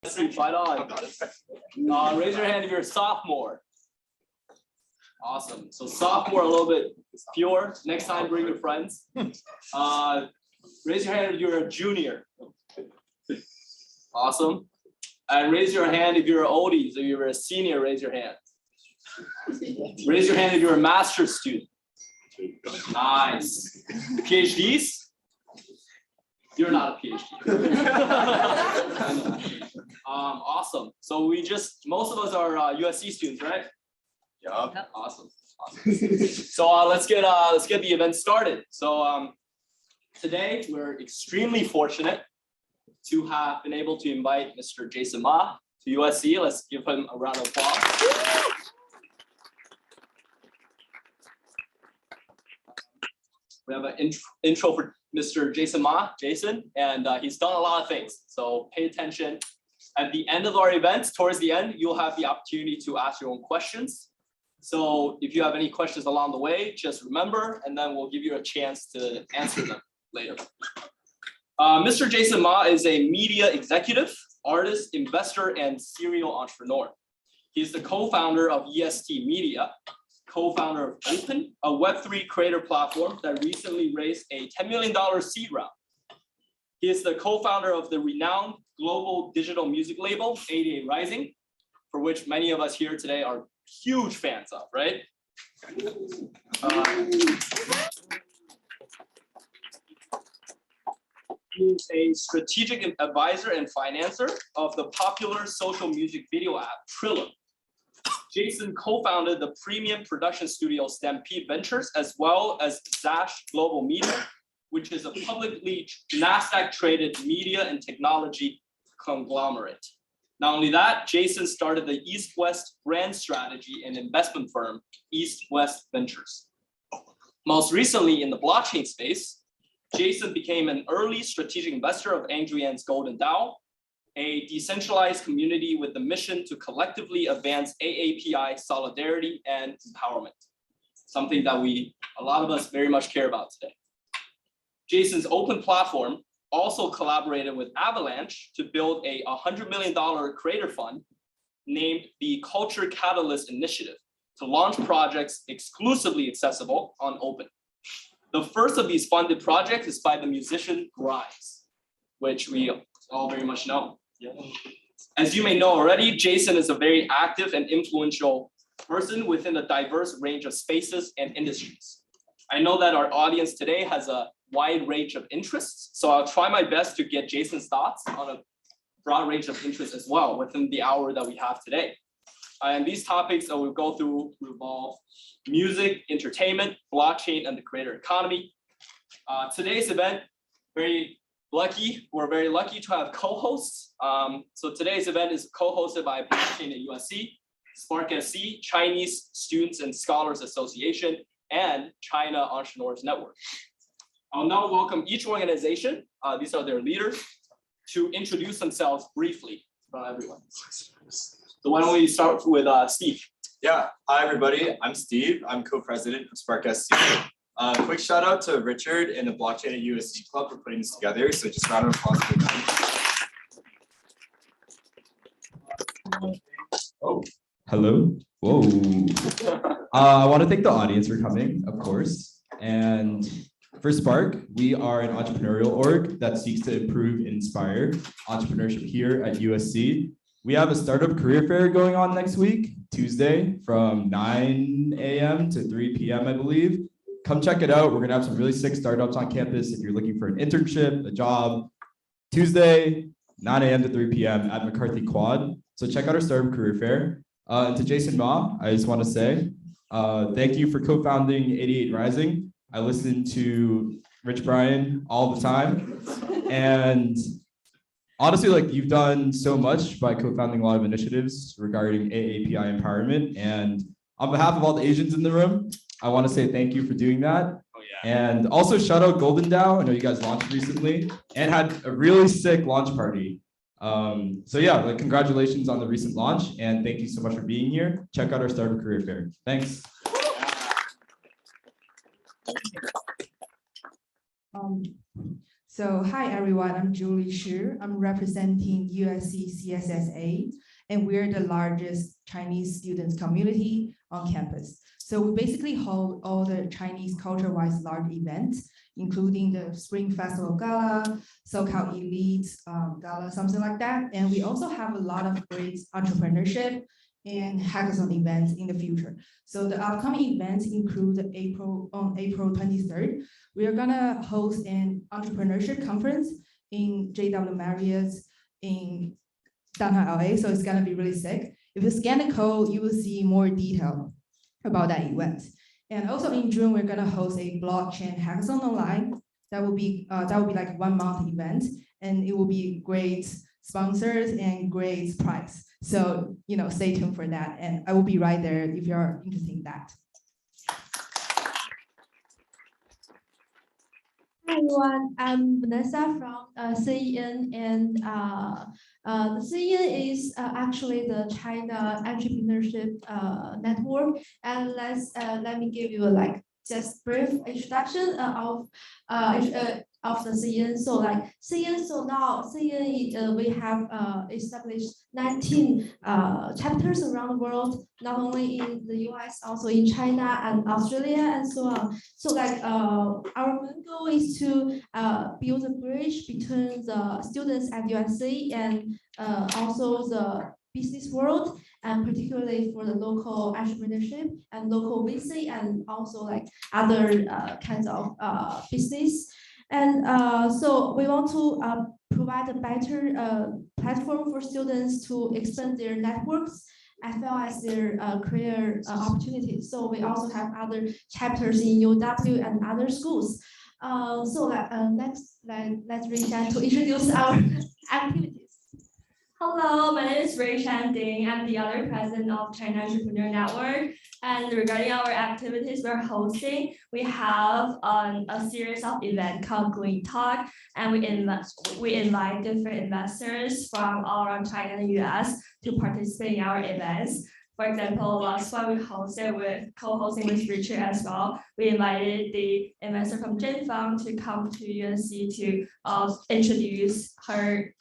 Fight on. Raise your hand if you're a sophomore. Awesome. So sophomore, a little bit pure. Next time, bring your friends. Raise your hand if you're a junior. Awesome. And raise your hand if you're an oldie. So if you're a senior, raise your hand. Raise your hand if you're a master's student. Nice. PhDs? You're not a PhD. Awesome. So most of us are USC students, right? Yeah. Awesome. So let's get the event started. So today we're extremely fortunate to have been able to invite Mr. Jaeson Ma to USC. Let's give him a round of applause. We have an intro for Mr. Jaeson Ma, Jaeson, and he's done a lot of things. So pay attention. At the end of our events, towards the end, you'll have the opportunity to ask your own questions. So if you have any questions along the way, just remember, and then we'll give you a chance to answer them later. Mr. Jaeson Ma is a media executive, artist, investor, and serial entrepreneur. He's the co-founder of EST Media, co-founder of Open, a Web3 creator platform that recently raised a $10 million seed round. He is the co-founder of the renowned global digital music label, 88Rising, for which many of us here today are huge fans of, right? He is a strategic advisor and financer of the popular social music video app, Triller. Jaeson co-founded the premium production studio Stampede Ventures, as well as Zash Global Media, which is a publicly NASDAQ-traded media and technology conglomerate. Not only that, Jaeson started the East-West brand strategy and investment firm, East-West Ventures. Most recently in the blockchain space, Jaeson became an early strategic investor of Angrian's GoldenDAO, a decentralized community with the mission to collectively advance AAPI solidarity and empowerment, something that a lot of us very much care about today. Jaeson's open platform also collaborated with Avalanche to build a $100 million creator fund named the Culture Catalyst Initiative to launch projects exclusively accessible on Open. The first of these funded projects is by the musician Grimes, which we all very much know. As you may know already, Jaeson is a very active and influential person within a diverse range of spaces and industries. I know that our audience today has a wide range of interests, so I'll try my best to get Jason's thoughts on a broad range of interests as well within the hour that we have today. And these topics that we'll go through revolve music, entertainment, blockchain, and the creator economy. Today's event, we're very lucky to have co-hosts. So today's event is co-hosted by blockchain at USC, SparkSC, Chinese Students and Scholars Association, and China Entrepreneurs Network. I'll now welcome each organization, these are their leaders, to introduce themselves briefly from everyone. So why don't we start with Steve? Yeah, hi everybody, I'm Steve. I'm co-president of SparkSC. Quick shout out to Richard and the Blockchain at USC Club for putting this together. So just round of applause for them. Oh, hello. Whoa. I want to thank the audience for coming, of course. And for Spark, we are an entrepreneurial org that seeks to improve and inspire entrepreneurship here at USC. We have a startup career fair going on next week, Tuesday, from 9 a.m. to 3 p.m., I believe. Come check it out. We're going to have some really sick startups on campus if you're looking for an internship, a job. Tuesday, 9 a.m. to 3 p.m. at McCarthy Quad. So check out our startup career fair. And to Jaeson Ma, I just want to say thank you for co-founding 88Rising. I listen to Rich Brian all the time. And honestly, like, you've done so much by co-founding a lot of initiatives regarding AAPI empowerment. And on behalf of all the Asians in the room, I want to say thank you for doing that. Oh, yeah. And also shout out GoldenDAO. I know you guys launched recently and had a really sick launch party. So yeah, like, congratulations on the recent launch, and thank you so much for being here. Check out our Startup Career Fair. Thanks. So hi everyone, I'm Julie Shi. I'm representing USC CSSA, and we're the largest Chinese students community on campus. So we basically hold all the Chinese culture-wise large events, including the Spring Festival Gala, SoCal Elite Gala, something like that. And we also have a lot of great entrepreneurship and hackathon events in the future. So the upcoming events include on April 23rd, we are gonna host an entrepreneurship conference in JW Marriott's in downtown LA. So it's gonna be really sick. If you scan the code, you will see more detail about that event. And also in June, we're gonna host a blockchain hackathon online. That will be like 1 month event, and it will be great sponsors and great price. So stay tuned for that, and I will be right there if you're interested in that. Hi everyone, I'm Vanessa from CEN, and the CEN is actually the China Entrepreneurship Network. And let me give you just brief introduction of the CEN. So CEN, so now CEN we have established 19 chapters around the world, not only in the US, also in China and Australia and so on. So our main goal is to build a bridge between the students at USC and also the business world, and particularly for the local entrepreneurship and local VC, and also other kinds of business. And so we want to provide a better platform for students to expand their networks as well as their career opportunities. So we also have other chapters in UW and other schools. Next, let's Rui-Shan to introduce our activities. Hello, my name is Rui-Shan Ding. I'm the other president of China Entrepreneur Network. And regarding our activities we're hosting, we have a series of events called Green Talk, and we invite different investors from all around China and the US to participate in our events. For example, last one we hosted with co-hosting with Richard as well. We invited the investor from Jin Fund to come to USC to introduce her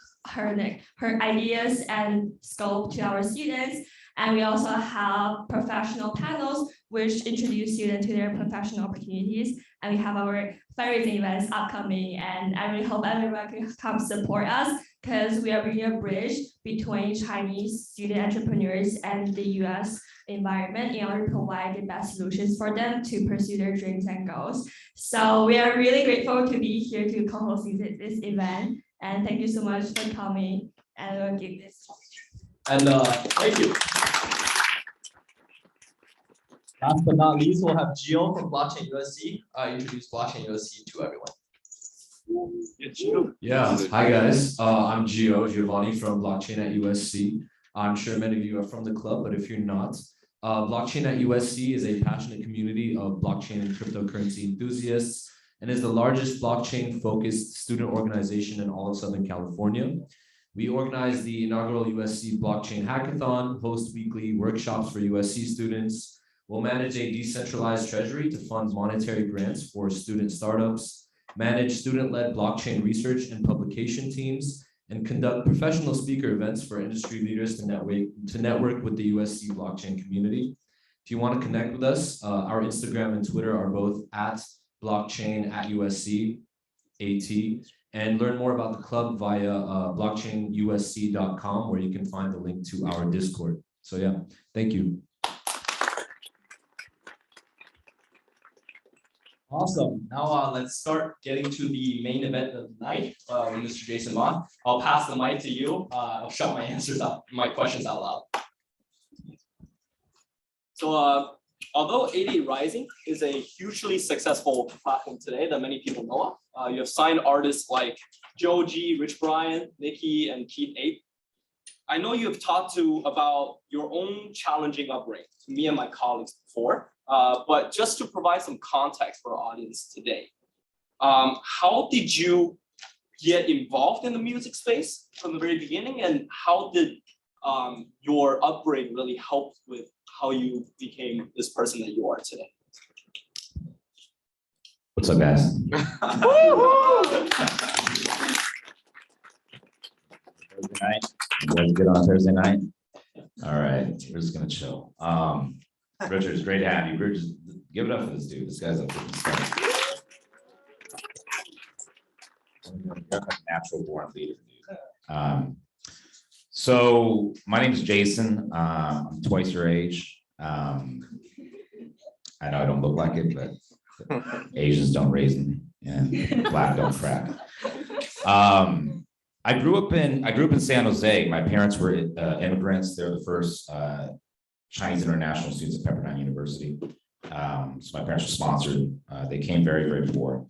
ideas and scope to our students. And we also have professional panels which introduce students to their professional opportunities. And we have our fundraising events upcoming, and I really hope everyone can come support us, because we are bringing a bridge between Chinese student entrepreneurs and the US environment in order to provide the best solutions for them to pursue their dreams and goals. So we are really grateful to be here to co-host this event. And thank you so much for coming, and we'll give this. And thank you. Last but not least, we'll have Gio from Blockchain USC introduce Blockchain USC to everyone. Yeah, hi guys. I'm Giovanni from Blockchain at USC. I'm sure many of you are from the club, but if you're not, Blockchain at USC is a passionate community of blockchain and cryptocurrency enthusiasts, and is the largest blockchain-focused student organization in all of Southern California. We organize the inaugural USC Blockchain Hackathon, host weekly workshops for USC students. We'll manage a decentralized treasury to fund monetary grants for student startups, manage student-led blockchain research and publication teams, and conduct professional speaker events for industry leaders to network with the USC blockchain community. If you want to connect with us, our Instagram and Twitter are both at blockchain at USC AT, and learn more about the club via blockchainusc.com, where you can find the link to our Discord. So yeah, thank you. Awesome. Now let's start getting to the main event of the night, Mr. Jaeson Ma. I'll pass the mic to you. I'll shout my questions out loud. So although 88Rising is a hugely successful platform today that many people know of, you have signed artists like Joe G, Rich Brian, Nikki, and Keith Ape. I know you have talked about your own challenging upbringing to me and my colleagues before, but just to provide some context for our audience today, how did you get involved in the music space from the very beginning, and how did your upbringing really help with how you became this person that you are today? What's up, guys? Thursday night? You guys good on Thursday night? All right, we're just gonna chill. Richard, it's great to have you. Richard, give it up for this dude. This guy's a natural born leader, dude. So my name is Jason. I'm twice your age. I know I don't look like it, but Asians don't raisin and black don't crack. I grew up in San Jose. My parents were immigrants. They're the first Chinese international students at Pepperdine University. So my parents were sponsored. They came very, very poor.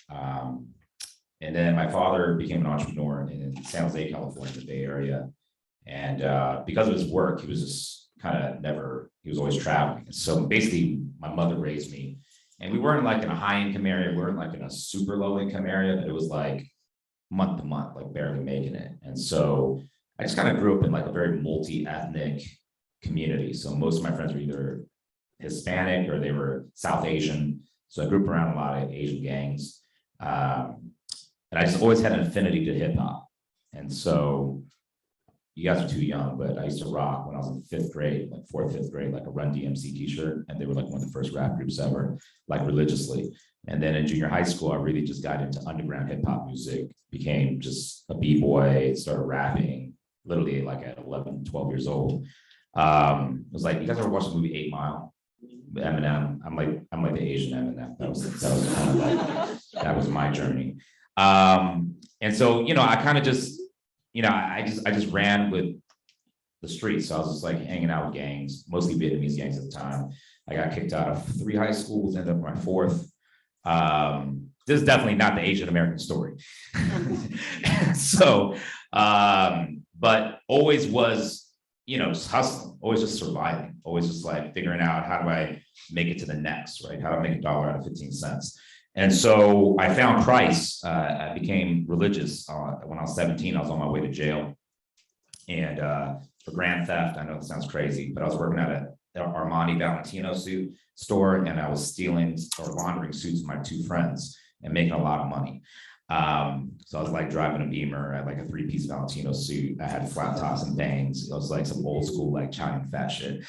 And then my father became an entrepreneur in San Jose, California, the Bay Area. And because of his work, he was just he was always traveling. And so basically my mother raised me, and we weren't like in a high income area. We weren't like in a super low income area, but it was like month to month, like barely making it. And so I just kind of grew up in like a very multi-ethnic community. So most of my friends were either Hispanic or they were South Asian. So I grew up around a lot of Asian gangs. And I just always had an affinity to hip hop. And so you guys are too young, but I used to rock when I was in fifth grade, like fourth, fifth grade, like a Run DMC t-shirt. And they were like one of the first rap groups ever, like religiously. And then in junior high school, I really just got into underground hip hop music, became just a b-boy, started rapping literally like at 11, 12 years old. It was like, you guys ever watched the movie 8 Mile? Eminem. I'm like the Asian Eminem. That was kind of like, that was my journey. And so, I kind of just, I just ran with the streets. So I was just like hanging out with gangs, mostly Vietnamese gangs at the time. I got kicked out of 3 high schools, ended up my 4th. This is definitely not the Asian American story. So, but always was, just hustling, always just surviving, always just like figuring out how do I make it to the next, right? How do I make $1 out of 15 cents? And so I found Christ. I became religious when I was 17. I was on my way to jail, and for grand theft. I know it sounds crazy, but I was working at an Armani Valentino suit store, and I was stealing or laundering suits with my 2 friends and making a lot of money. So I was like driving a Beamer at like a 3-piece Valentino suit. I had flat tops and bangs. It was like some old school like China fat shit.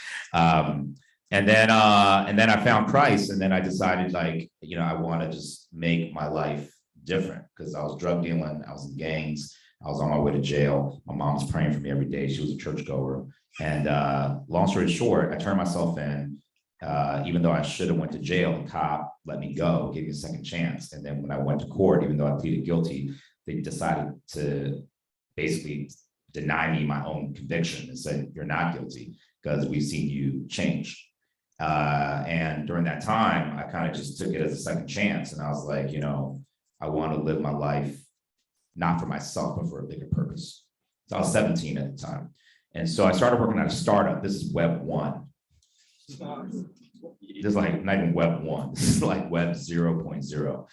And then I found Christ, and then I decided like, I want to just make my life different, because I was drug dealing, I was in gangs, I was on my way to jail. My mom was praying for me every day. She was a churchgoer. And long story short, I turned myself in, even though I should have went to jail. The cop let me go, gave me a second chance. And then when I went to court, even though I pleaded guilty, they decided to basically deny me my own conviction and said, you're not guilty because we've seen you change. And during that time, I kind of just took it as a second chance. And I was like, I want to live my life, not for myself, but for a bigger purpose. So I was 17 at the time. And so I started working at a startup. This is Web 1. This is like not even Web 1. This is like Web 0.0.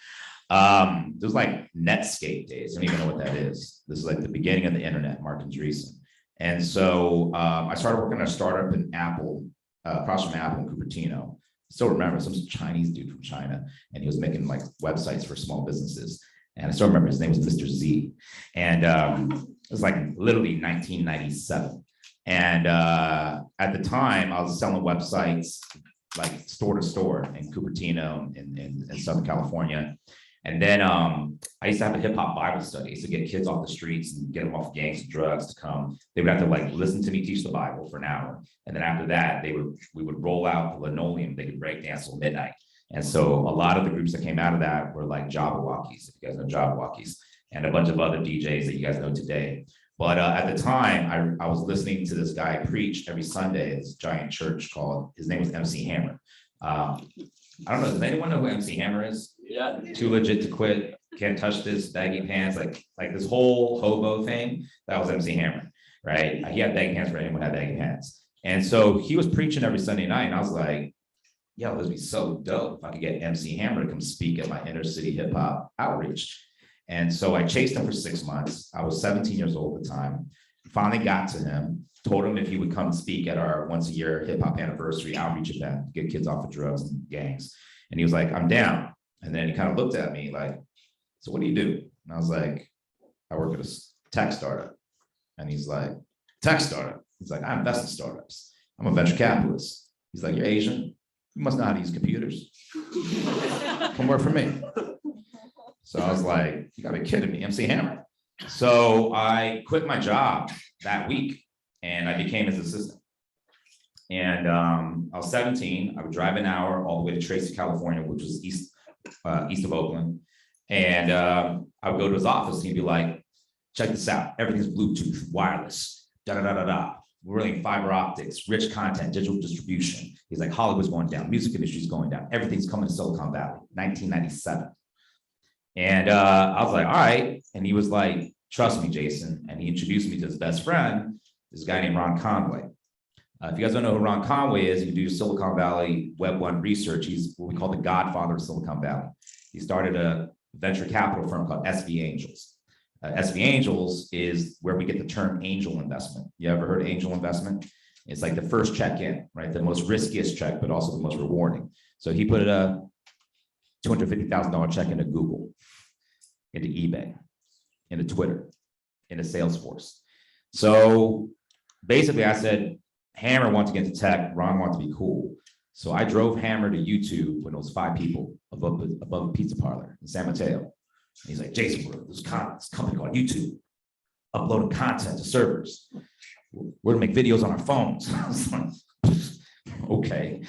It was like Netscape days. I don't even know what that is. This is like the beginning of the internet, Mark Andreessen. And so I started working at a startup in Apple, across from Apple in Cupertino. Still remember, some Chinese dude from China, and he was making like websites for small businesses. And I still remember his name was Mr. Z. And it was like literally 1997. And at the time, I was selling websites like store to store in Cupertino in Southern California. And then I used to have a hip hop Bible study. I used to get kids off the streets and get them off gangs and drugs to come. They would have to like listen to me teach the Bible for an hour. And then after that, we would roll out the linoleum. They could break dance till midnight. And so a lot of the groups that came out of that were like Jabberwockies, if you guys know Jabberwockies, and a bunch of other DJs that you guys know today. But at the time, I was listening to this guy preach every Sunday at this giant church his name was MC Hammer. I don't know, does anyone know who MC Hammer is? Yeah. Too legit to quit, can't touch this, baggy pants, like this whole hobo thing, that was MC Hammer, right? He had baggy pants for anyone who had baggy pants. And so he was preaching every Sunday night, and I was like, yo, this would be so dope if I could get MC Hammer to come speak at my inner city hip hop outreach. And so I chased him for 6 months. I was 17 years old at the time. Finally got to him, told him if he would come speak at our once a year hip hop anniversary outreach event, get kids off of drugs and gangs. And he was like, I'm down. And then he kind of looked at me like, so what do you do? And I was like, I work at a tech startup. And he's like, tech startup. He's like, I invest in startups. I'm a venture capitalist. He's like, you're Asian. You must know how to use computers. Come work for me. So I was like, you gotta be kidding me, MC Hammer. So I quit my job that week and I became his assistant. And I was 17. I would drive an hour all the way to Tracy, California, which was east of Oakland. And I would go to his office and he'd be like, check this out. Everything's Bluetooth, wireless, da-da-da-da-da. We're running fiber optics, rich content, digital distribution. He's like, Hollywood's going down, music industry's going down. Everything's coming to Silicon Valley, 1997. And I was like, all right. And he was like, trust me, Jason. And he introduced me to his best friend, this guy named Ron Conway. If you guys don't know who Ron Conway is, you do Silicon Valley Web 1 research. He's what we call the godfather of Silicon Valley. He started a venture capital firm called SV Angels. SV Angels is where we get the term angel investment. You ever heard of angel investment? It's like the first check in, right? The most riskiest check, but also the most rewarding. So he put a $250,000 check into Google, into eBay, into Twitter, into Salesforce. So basically I said, Hammer wants to get into tech, Ron wants to be cool. So I drove Hammer to YouTube when it was 5 people above a pizza parlor in San Mateo. And he's like, Jason, bro, this company called YouTube, uploading content to servers. We're gonna make videos on our phones. I was like, okay.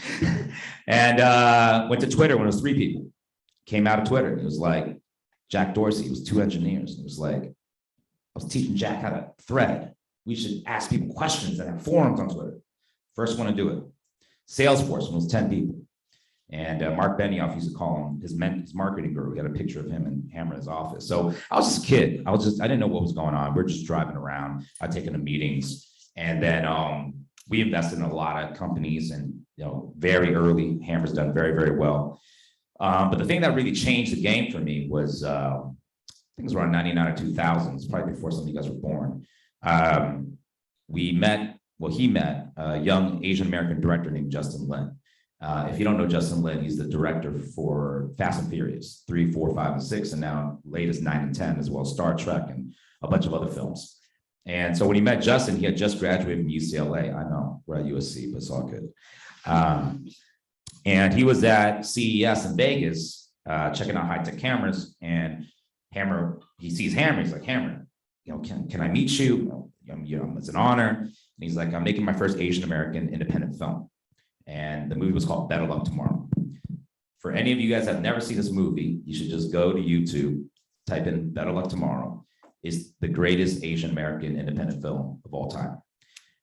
And went to Twitter when it was 3 people. Came out of Twitter. It was like Jack Dorsey. It was 2 engineers. It was like, I was teaching Jack how to thread. We should ask people questions and have forums on Twitter. First one to do it. Salesforce was 10 people. And Mark Benioff used to call him his marketing guru. We got a picture of him and Hammer in his office. So I was just a kid. I didn't know what was going on. We're just driving around. I'd taken the meetings. And then we invested in a lot of companies and, very early. Hammer's done very, very well. But the thing that really changed the game for me was, I think it was around 99 or 2000, it's probably before some of you guys were born. He met a young Asian American director named Justin Lin. If you don't know Justin Lin, he's the director for Fast and Furious 3, 4, 5, and 6, and now latest 9 and 10, as well as Star Trek and a bunch of other films. And so when he met Justin, he had just graduated from UCLA. I know we're at USC, but it's all good. And he was at CES in Vegas, checking out high-tech cameras, and Hammer, he sees Hammer, he's like, Hammer, can I meet you? It's an honor. And he's like, I'm making my first Asian American independent film. And the movie was called Better Luck Tomorrow. For any of you guys that have never seen this movie, you should just go to YouTube, type in Better Luck Tomorrow. It's the greatest Asian American independent film of all time.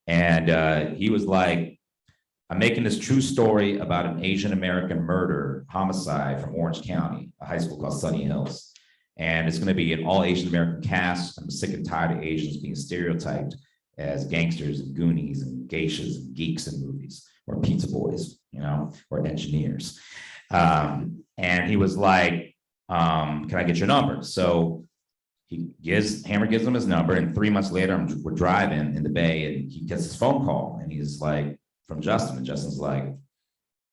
And he was like, I'm making this true story about an Asian American murder, homicide from Orange County, a high school called Sunny Hills. And it's going to be an all Asian American cast. I'm sick and tired of Asians being stereotyped as gangsters and goonies and geishas and geeks in movies, or pizza boys, or engineers. And he was like, can I get your number? So Hammer gives him his number, and 3 months later, we're driving in the Bay, and he gets his phone call, and he's like, from Justin, and Justin's like,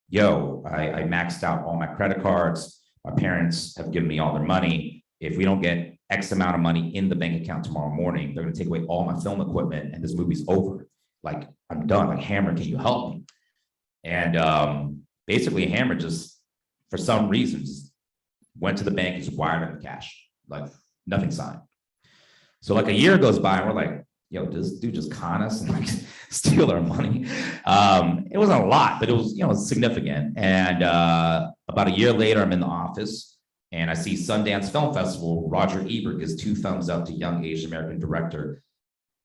yo, I maxed out all my credit cards. My parents have given me all their money. If we don't get X amount of money in the bank account tomorrow morning, they're going to take away all my film equipment and this movie's over. Like, I'm done. Like, Hammer, can you help me? And basically Hammer just, for some reason, just went to the bank and just wired him the cash, like nothing signed. So like a year goes by and we're like, yo, does this dude just con us and like steal our money? It wasn't a lot, but it was, significant. And about a year later, I'm in the office and I see Sundance Film Festival, Roger Ebert gives 2 thumbs up to young Asian American director,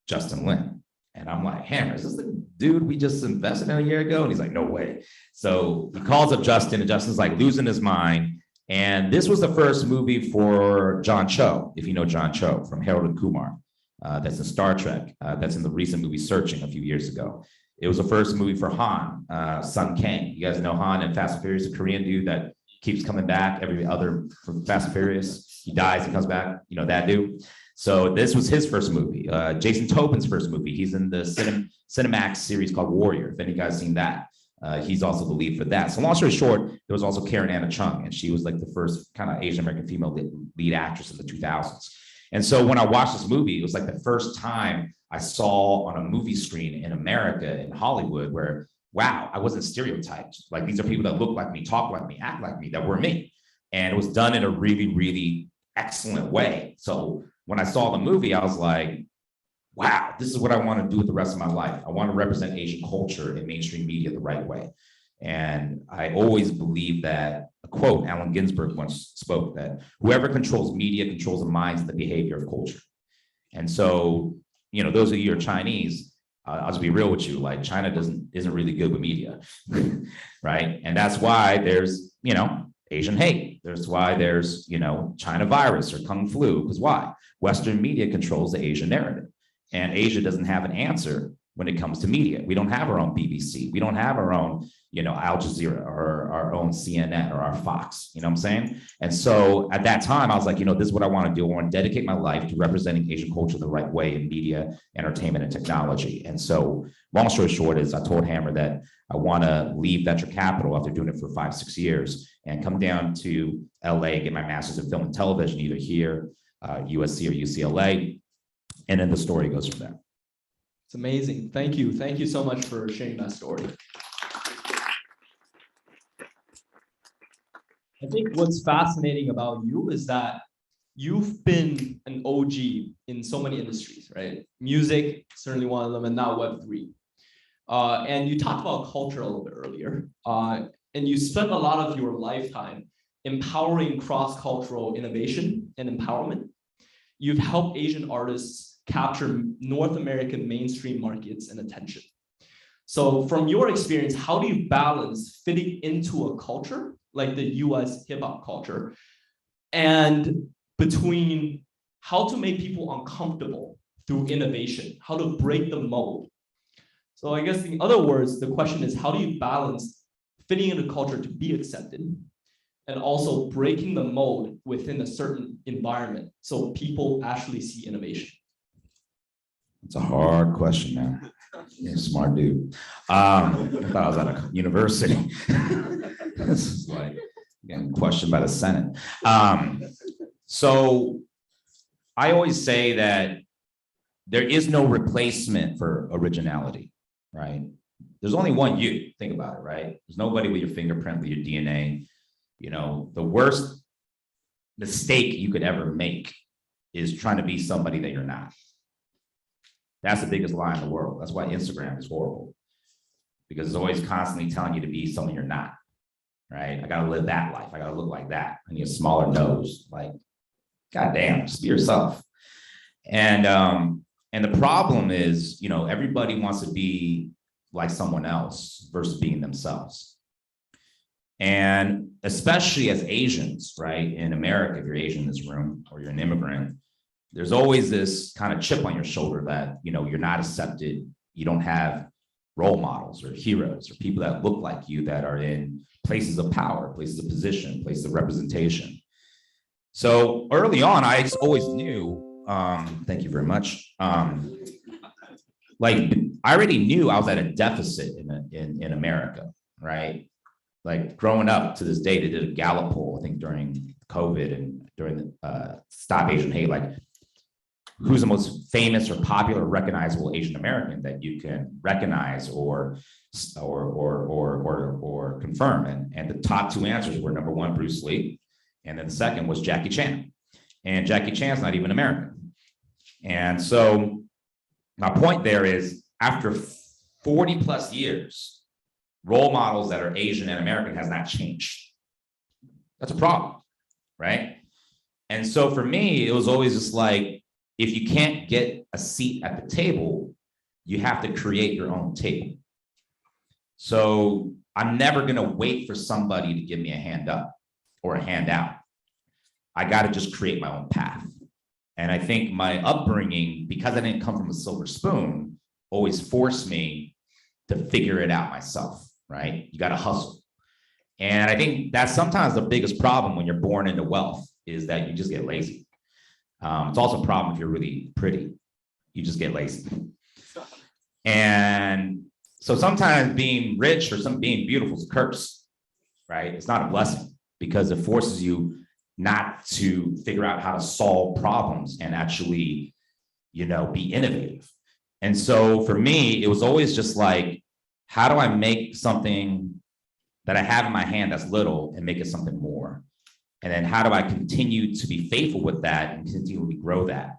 Justin Lin. And I'm like, Hammer, is this the dude we just invested in a year ago? And he's like, no way. So he calls up Justin, and Justin's like losing his mind. And this was the first movie for John Cho, if you know John Cho from Harold and Kumar. That's in Star Trek. That's in the recent movie Searching a few years ago. It was the first movie for Han, Sun Kang. You guys know Han in Fast and Furious, a Korean dude that keeps coming back every other from Fast and Furious. He dies, he comes back, that dude. So this was his first movie. Jason Tobin's first movie. He's in the Cinemax series called Warrior. If any guys seen that, he's also the lead for that. So long story short, there was also Karen Anna Chung, and she was like the first kind of Asian American female lead actress in the 2000s. And so when I watched this movie, it was like the first time I saw on a movie screen in America, in Hollywood, where, wow, I wasn't stereotyped. Like, these are people that look like me, talk like me, act like me, that were me. And it was done in a really, really excellent way. So when I saw the movie, I was like, wow, this is what I want to do with the rest of my life. I want to represent Asian culture in mainstream media the right way. And I always believe that, a quote, Allen Ginsberg once spoke, that whoever controls media controls the minds and the behavior of culture. And so, those of you who are Chinese, I'll just be real with you, like, China isn't really good with media, right? And that's why there's, Asian hate. There's why there's, China virus or Kung flu, because why? Western media controls the Asian narrative. And Asia doesn't have an answer when it comes to media. We don't have our own BBC. We don't have our own, Al Jazeera or our own CNN or our Fox, you know what I'm saying? And so at that time, I was like, this is what I want to do. I want to dedicate my life to representing Asian culture the right way in media, entertainment, and technology. And so long story short is I told Hammer that I want to leave venture capital after doing it for 5-6 years and come down to LA and get my master's in film and television, either here, USC or UCLA. And then the story goes from there. It's amazing. Thank you. Thank you so much for sharing that story. I think what's fascinating about you is that you've been an OG in so many industries, right? Music, certainly one of them, and now Web3. And you talked about culture a little bit earlier, and you spent a lot of your lifetime empowering cross-cultural innovation and empowerment. You've helped Asian artists capture North American mainstream markets and attention. So from your experience, how do you balance fitting into a culture like the US hip hop culture and between how to make people uncomfortable through innovation, how to break the mold? So I guess in other words, the question is, how do you balance fitting into culture to be accepted and also breaking the mold within a certain environment so people actually see innovation? It's a hard question, man. You're a smart dude. I thought I was at a university. This is like getting questioned by the Senate. So I always say that there is no replacement for originality, right? There's only one you. Think about it, right? There's nobody with your fingerprint, with your DNA. The worst mistake you could ever make is trying to be somebody that you're not. That's the biggest lie in the world. That's why Instagram is horrible, because it's always constantly telling you to be something you're not, right? I gotta live that life. I gotta look like that. I need a smaller nose. Like, goddamn, just be yourself. And the problem is, everybody wants to be like someone else versus being themselves. And especially as Asians, right? In America, if you're Asian in this room or you're an immigrant, there's always this kind of chip on your shoulder that, you're not accepted. You don't have role models or heroes or people that look like you that are in places of power, places of position, places of representation. So early on, I always knew, thank you very much. Like, I already knew I was at a deficit in America, right? Like, growing up to this day, they did a Gallup poll, I think during COVID and during the Stop Asian Hate, like, who's the most famous or popular recognizable Asian American that you can recognize or confirm. And the top two answers were, number one, Bruce Lee, and then the second was Jackie Chan. And Jackie Chan's not even American. And so my point there is, after 40 plus years, role models that are Asian and American has not changed. That's a problem, right? And so for me, it was always just like, if you can't get a seat at the table, you have to create your own table. So I'm never gonna wait for somebody to give me a hand up or a handout. I gotta just create my own path. And I think my upbringing, because I didn't come from a silver spoon, always forced me to figure it out myself, right? You gotta hustle. And I think that's sometimes the biggest problem when you're born into wealth, is that you just get lazy. It's also a problem if you're really pretty, you just get lazy. And so sometimes being rich or being beautiful is a curse, right? It's not a blessing, because it forces you not to figure out how to solve problems and actually, be innovative. And so for me, it was always just like, how do I make something that I have in my hand that's little and make it something more? And then how do I continue to be faithful with that and continually grow that?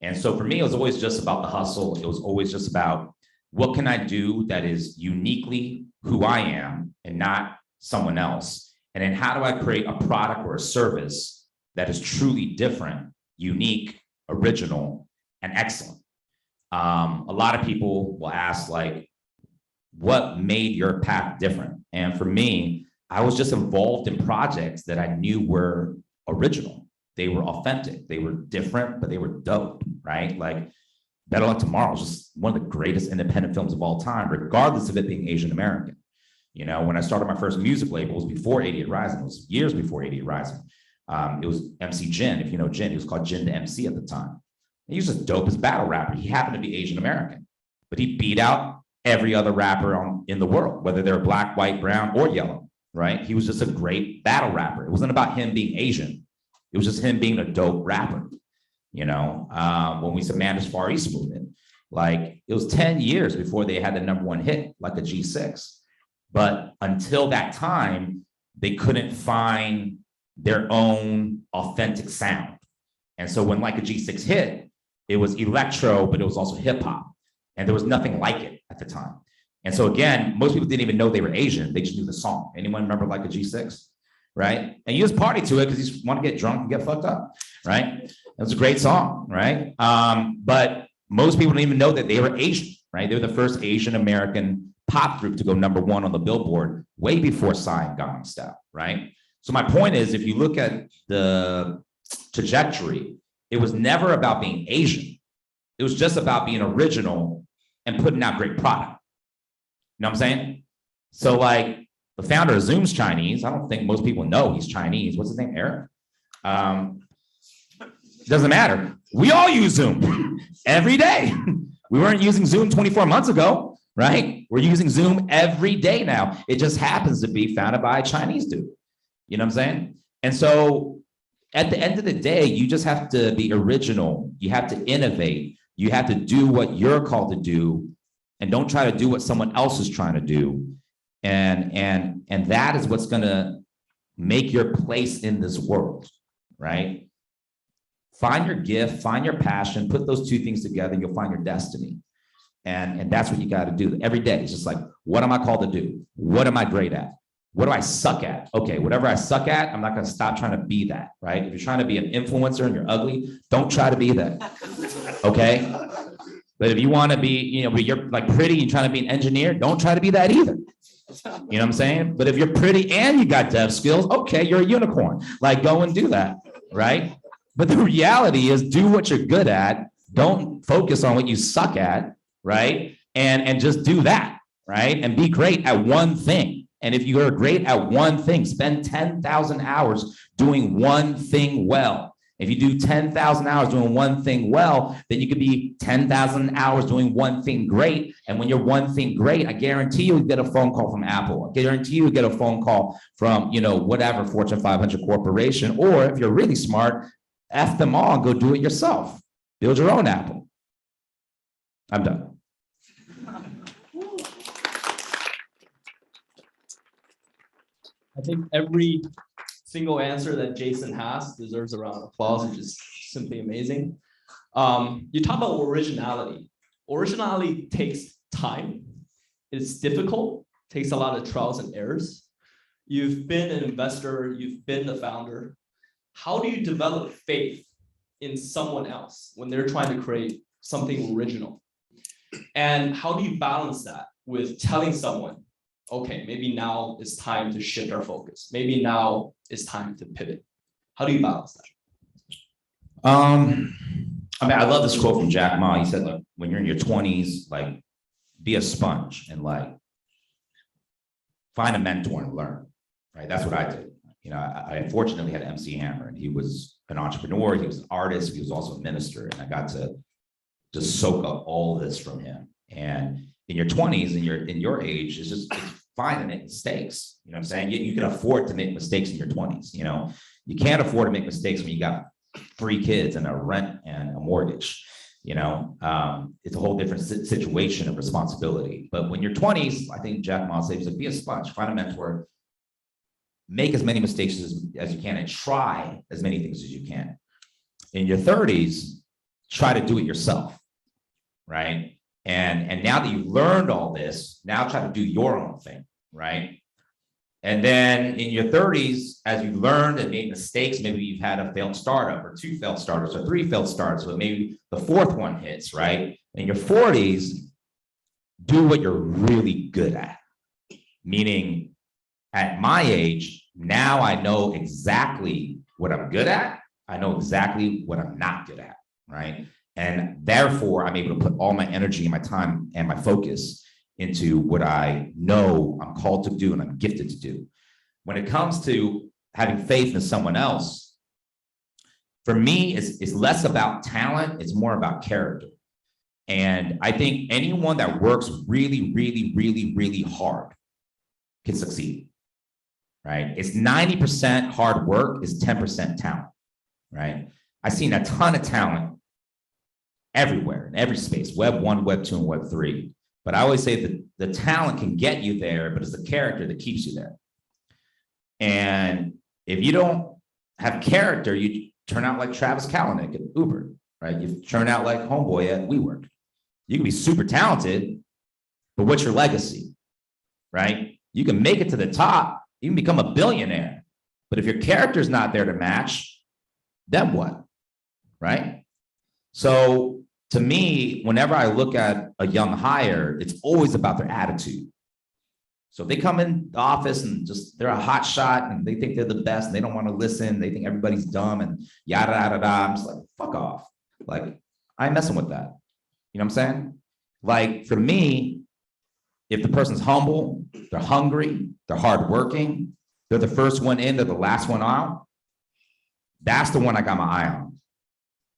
And so for me, it was always just about the hustle. It was always just about what can I do that is uniquely who I am and not someone else? And then how do I create a product or a service that is truly different, unique, original, and excellent? A lot of people will ask, like, what made your path different? And for me, I was just involved in projects that I knew were original. They were authentic. They were different, but they were dope, right? Like Better Luck Tomorrow is just one of the greatest independent films of all time, regardless of it being Asian American. When I started my first music label, it was before 88Rising. It was years before 88Rising. It was MC Jin. If you know Jin, he was called Jin the MC at the time. He was just dope as battle rapper. He happened to be Asian American, but he beat out every other rapper in the world, whether they're black, white, brown, or yellow, right? He was just a great battle rapper. It wasn't about him being Asian. It was just him being a dope rapper. When we said Manda's Far East movement, like it was 10 years before they had the #1 hit, like a G6. But until that time, they couldn't find their own authentic sound. And so when like a G6 hit, it was electro, but it was also hip hop. And there was nothing like it at the time. And so again, most people didn't even know they were Asian. They just knew the song. Anyone remember like a G6, right? And you just party to it because you just want to get drunk and get fucked up, right? It was a great song, right? But most people didn't even know that they were Asian, right? They were the first Asian American pop group to go #1 on the Billboard way before Psy and Gangnam Style, right? So my point is, if you look at the trajectory, it was never about being Asian. It was just about being original and putting out great product. You know what I'm saying? So like the founder of Zoom's Chinese. I don't think most people know he's Chinese. What's his name? Eric? Doesn't matter. We all use Zoom every day. We weren't using Zoom 24 months ago, right? We're using Zoom every day now. It just happens to be founded by a Chinese dude. You know what I'm saying? And so at the end of the day, you just have to be original. You have to innovate. You have to do what you're called to do, and don't try to do what someone else is trying to do. And that is what's gonna make your place in this world, right? Find your gift, find your passion, put those two things together, and you'll find your destiny. And that's what you got to do every day. It's just like, what am I called to do? What am I great at? What do I suck at? Okay, whatever I suck at, I'm not going to stop trying to be that, right? If you're trying to be an influencer and you're ugly, don't try to be that, okay? But if you want to be, but you're like pretty and trying to be an engineer, don't try to be that either. You know what I'm saying? But if you're pretty and you got dev skills, okay, you're a unicorn. Like, go and do that, right? But the reality is, do what you're good at. Don't focus on what you suck at, right? And just do that, right? And be great at one thing. And if you are great at one thing, spend 10,000 hours doing one thing well. If you do 10,000 hours doing one thing well, then you could be 10,000 hours doing one thing great. And when you're one thing great, I guarantee you'll get a phone call from Apple. I guarantee you'll get a phone call from, whatever Fortune 500 corporation. Or if you're really smart, F them all and go do it yourself. Build your own Apple. I'm done. I think every single answer that Jaeson has deserves a round of applause, which is simply amazing. You talk about originality. Originality takes time. It's difficult, takes a lot of trials and errors. You've been an investor, you've been the founder. How do you develop faith in someone else when they're trying to create something original? And how do you balance that with telling someone, okay, maybe now it's time to shift our focus. Maybe now it's time to pivot. How do you balance that? I love this quote from Jack Ma. He said, like, when you're in your 20s, like, be a sponge and like find a mentor and learn, right? That's what I did. I unfortunately had MC Hammer, and he was an entrepreneur, he was an artist, he was also a minister, and I got to just soak up all this from him. And in your 20s, in your age, it's fine to make mistakes. You know what I'm saying? You can afford to make mistakes in your 20s. You can't afford to make mistakes when you got 3 kids and a rent and a mortgage. You know, it's a whole different situation of responsibility. But when you're 20s, I think Jack Ma says, like, be a sponge, find a mentor, make as many mistakes as you can, and try as many things as you can. In your 30s, try to do it yourself, right? And now that you've learned all this, now try to do your own thing, right? And then in your 30s, as you've learned and made mistakes, maybe you've had a failed startup or 2 failed startups or 3 failed startups, but maybe the 4th one hits, right? In your 40s, do what you're really good at. Meaning, at my age, now I know exactly what I'm good at. I know exactly what I'm not good at, right? And therefore, I'm able to put all my energy and my time and my focus into what I know I'm called to do and I'm gifted to do. When it comes to having faith in someone else, for me, it's less about talent, it's more about character. And I think anyone that works really, really, really, really hard can succeed, right? It's 90% hard work, is 10% talent, right? I've seen a ton of talent everywhere, in every space, Web 1, Web 2, and Web 3. But I always say that the talent can get you there, but it's the character that keeps you there. And if you don't have character, you turn out like Travis Kalanick at Uber, right? You turn out like Homeboy at WeWork. You can be super talented, but what's your legacy, right? You can make it to the top, you can become a billionaire, but if your character's not there to match, then what, right? So to me, whenever I look at a young hire, it's always about their attitude. So if they come in the office and just, they're a hot shot and they think they're the best, and they don't want to listen, they think everybody's dumb and yada, yada, yada. I'm just like, fuck off. Like, I ain't messing with that. You know what I'm saying? Like, for me, if the person's humble, they're hungry, they're hardworking, they're the first one in, they're the last one out, that's the one I got my eye on.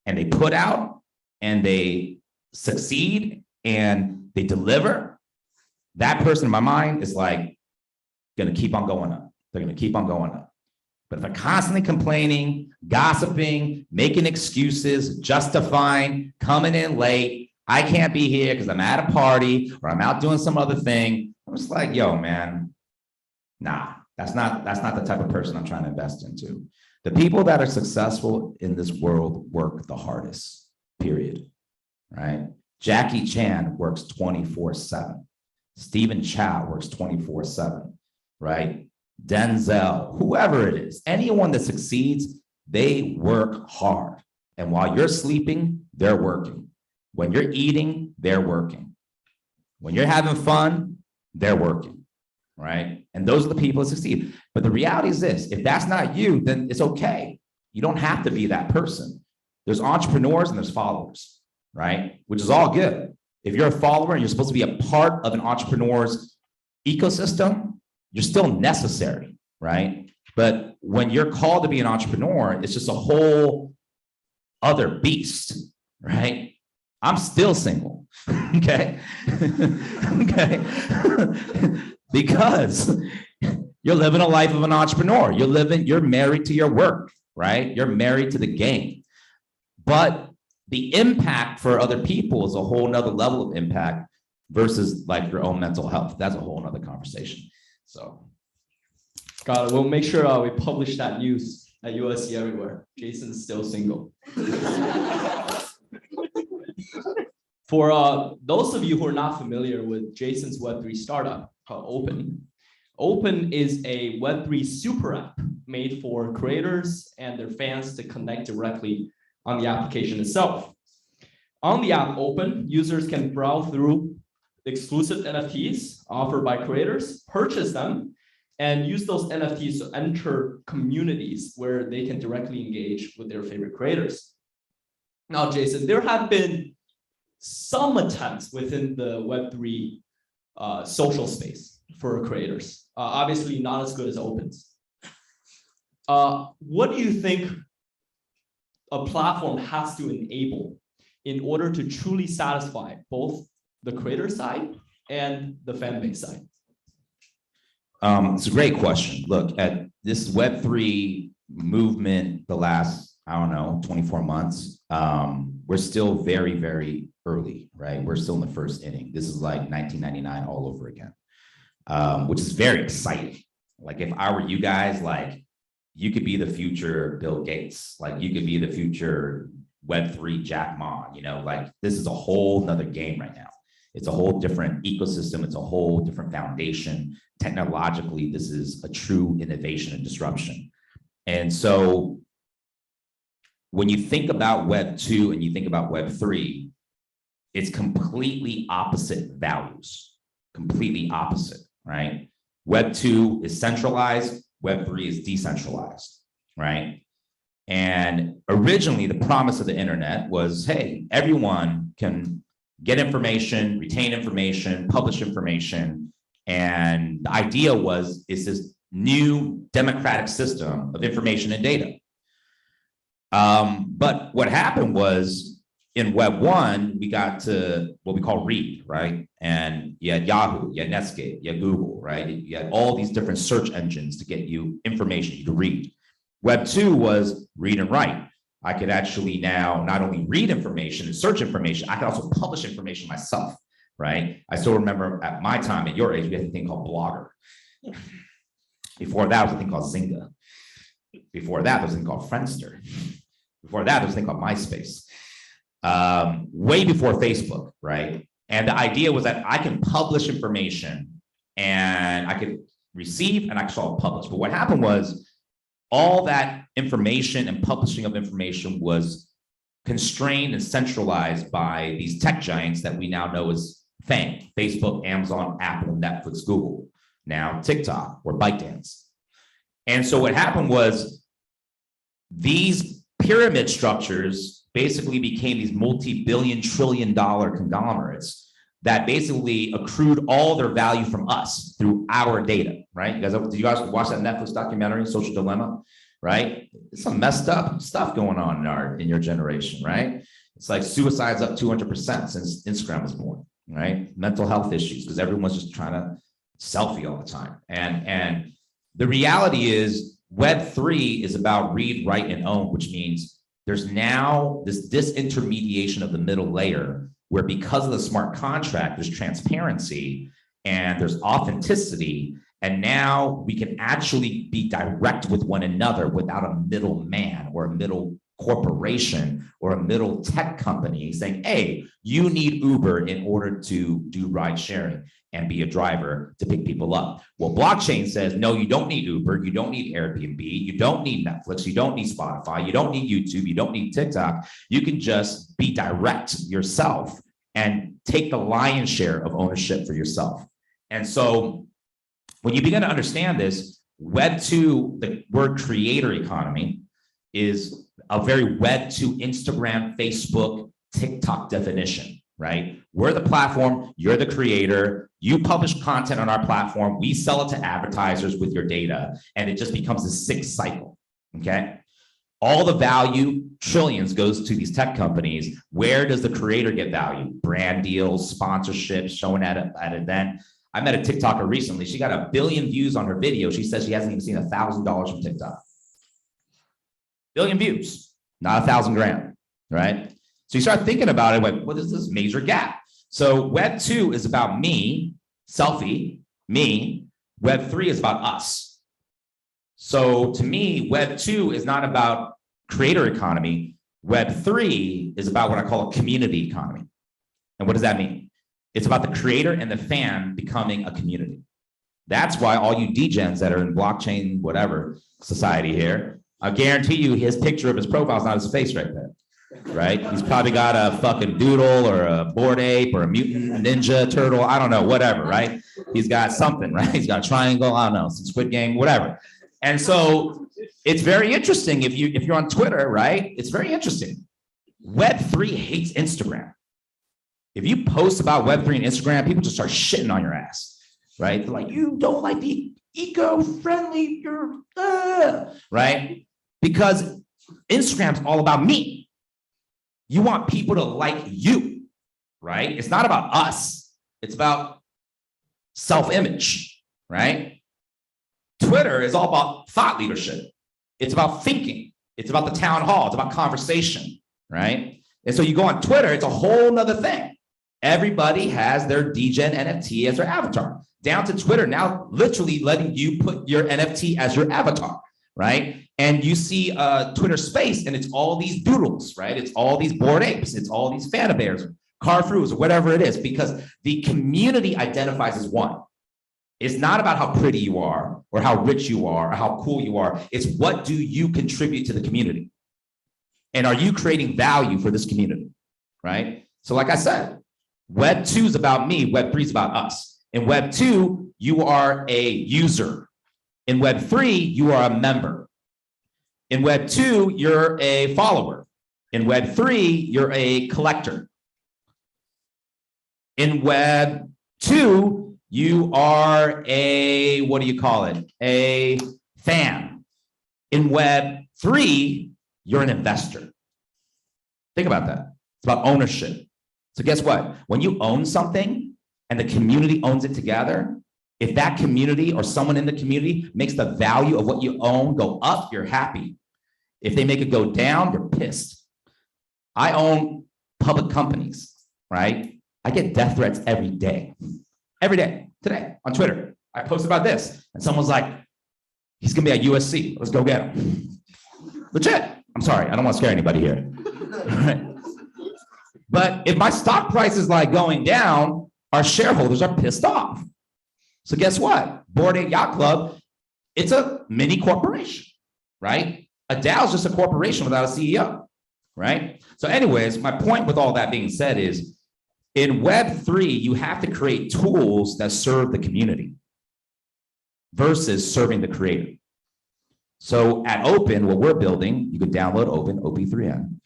And they put out and they succeed and they deliver, that person in my mind is like gonna keep on going up. They're gonna keep on going up. But if I'm constantly complaining, gossiping, making excuses, justifying, coming in late, I can't be here because I'm at a party or I'm out doing some other thing, I'm just like, yo, man, nah, that's not the type of person I'm trying to invest into. The people that are successful in this world work the hardest, period, right? Jackie Chan works 24/7. Stephen Chow works 24/7, right? Denzel, whoever it is, anyone that succeeds, they work hard. And while you're sleeping, they're working. When you're eating, they're working. When you're having fun, they're working, right? And those are the people that succeed. But the reality is this, if that's not you, then it's okay. You don't have to be that person. There's entrepreneurs and there's followers, right? Which is all good. If you're a follower and you're supposed to be a part of an entrepreneur's ecosystem, you're still necessary, right? But when you're called to be an entrepreneur, it's just a whole other beast, right? I'm still single, okay? Okay? Because you're living a life of an entrepreneur. You're married to your work, right? You're married to the game. But the impact for other people is a whole nother level of impact versus like your own mental health. That's a whole nother conversation. So. Got it. We'll make sure we publish that news at USC everywhere. Jason's still single. For those of you who are not familiar with Jason's Web3 startup called Open, Open is a Web3 super app made for creators and their fans to connect directly on the application itself. On the app Open, users can browse through exclusive NFTs offered by creators, purchase them, and use those NFTs to enter communities where they can directly engage with their favorite creators. Now, Jason, there have been some attempts within the Web3 social space for creators. Obviously not as good as Open's. What do you think a platform has to enable in order to truly satisfy both the creator side and the fan base side? It's a great question. Look, at this Web3 movement the last, I don't know, 24 months. We're still very, very early, right? We're still in the first inning. This is like 1999 all over again, which is very exciting. Like if I were you guys, like you could be the future Bill Gates, like you could be the future Web3 Jack Ma, you know, like this is a whole nother game right now. It's a whole different ecosystem. It's a whole different foundation. Technologically, this is a true innovation and disruption. And so when you think about Web 2 and you think about Web 3, it's completely opposite values, completely opposite, right? Web 2 is centralized, Web 3 is decentralized, right? And originally the promise of the internet was, hey, everyone can get information, retain information, publish information. And the idea was, is this new democratic system of information and data. But what happened was in Web 1, we got to what we call read, right? And you had Yahoo, you had Netscape, you had Google, right? You had all these different search engines to get you information you could read. Web 2 was read and write. I could actually now not only read information and search information, I could also publish information myself, right? I still remember at my time, at your age, we had a thing called Blogger. Before that was a thing called Zynga. Before that, there was a thing called Friendster. Before that, there was a thing called MySpace. Way before Facebook, right? And the idea was that I can publish information and I could receive and I could also publish. But what happened was all that information and publishing of information was constrained and centralized by these tech giants that we now know as FANG, Facebook, Amazon, Apple, Netflix, Google, now TikTok or ByteDance. And so what happened was these pyramid structures basically became these multi-billion, trillion-dollar conglomerates that basically accrued all their value from us through our data, right? Did you guys watch that Netflix documentary, Social Dilemma, right? It's some messed up stuff going on in your generation, right? It's like suicide's up 200% since Instagram was born, right? Mental health issues, because everyone's just trying to selfie all the time. And the reality is Web3 is about read, write, and own, which means there's now this disintermediation of the middle layer where because of the smart contract, there's transparency and there's authenticity. And now we can actually be direct with one another without a middle man or a middle corporation or a middle tech company saying, hey, you need Uber in order to do ride sharing and be a driver to pick people up. Well, blockchain says, no, you don't need Uber, you don't need Airbnb, you don't need Netflix, you don't need Spotify, you don't need YouTube, you don't need TikTok. You can just be direct yourself and take the lion's share of ownership for yourself. And so when you begin to understand this, Web 2, the word creator economy, is a very Web 2 Instagram, Facebook, TikTok definition, right? We're the platform, you're the creator, you publish content on our platform, we sell it to advertisers with your data, and it just becomes a sick cycle, okay? All the value, trillions, goes to these tech companies. Where does the creator get value? Brand deals, sponsorships, showing at an event. I met a TikToker recently. She got 1 billion views on her video. She says she hasn't even seen $1,000 from TikTok. Billion views, not 1,000 grand, right? So you start thinking about it, like, what is this major gap? So Web 2 is about me, selfie, me. Web 3 is about us. So to me, Web 2 is not about creator economy. Web 3 is about what I call a community economy. And what does that mean? It's about the creator and the fan becoming a community. That's why all you degens that are in blockchain, whatever society here, I guarantee you his picture of his profile is not his face right there, right? He's probably got a fucking doodle or a bored ape or a mutant ninja turtle, I don't know, whatever, right? He's got something, right? He's got a triangle, I don't know, some Squid Game, whatever. And so it's very interesting if you're on Twitter, right? It's very interesting. Web3 hates Instagram. If you post about Web3 and Instagram, people just start shitting on your ass, right? They're like, you don't like the eco-friendly, you're, right? Because Instagram's all about me. You want people to like you, right? It's not about us. It's about self-image, right? Twitter is all about thought leadership. It's about thinking. It's about the town hall. It's about conversation, right? And so you go on Twitter, it's a whole nother thing. Everybody has their DGen NFT as their avatar. Down to Twitter now, literally letting you put your NFT as your avatar, right? And you see Twitter Space, and it's all these doodles, right? It's all these Bored Apes, it's all these Fanta Bears, Carfroos, or whatever it is, because the community identifies as one. It's not about how pretty you are, or how rich you are, or how cool you are. It's what do you contribute to the community? And are you creating value for this community, right? So like I said, Web 2 is about me, Web 3 is about us. In Web 2, you are a user. In Web 3, you are a member. In Web 2, you're a follower. In Web 3, you're a collector. In Web 2, you are a, what do you call it? A fan. In Web 3, you're an investor. Think about that. It's about ownership. So guess what? When you own something and the community owns it together, if that community or someone in the community makes the value of what you own go up, you're happy. If they make it go down, you're pissed. I own public companies, right? I get death threats every day. Every day, today, on Twitter. I post about this, and someone's like, he's gonna be at USC, let's go get him. Legit. I'm sorry, I don't want to scare anybody here. But if my stock price is like going down, our shareholders are pissed off. So guess what? Bored Ape Yacht Club, it's a mini corporation, right? A DAO is just a corporation without a CEO, right? So anyways, my point with all that being said is, in Web3, you have to create tools that serve the community versus serving the creator. So at Open, what we're building, you can download Open, OP3N.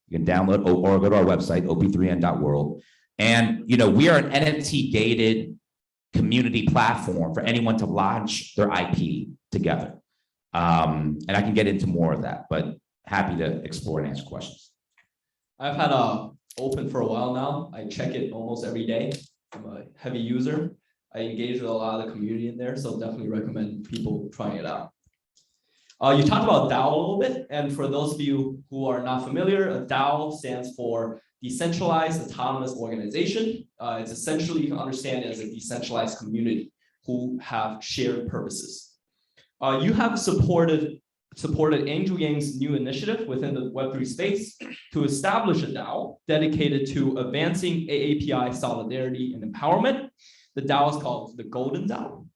You can download or go to our website, op3n.world. And we are an NFT-gated community platform for anyone to launch their IP together. And I can get into more of that, but happy to explore and answer questions. I've had Open for a while now. I check it almost every day. I'm a heavy user. I engage with a lot of the community in there, so definitely recommend people trying it out. You talked about DAO a little bit, and for those of you who are not familiar, a DAO stands for Decentralized Autonomous Organization. It's essentially, you can understand it as a decentralized community who have shared purposes. You have supported Angel Yang's new initiative within the Web3 space to establish a DAO dedicated to advancing AAPI solidarity and empowerment. The DAO is called the GoldenDAO.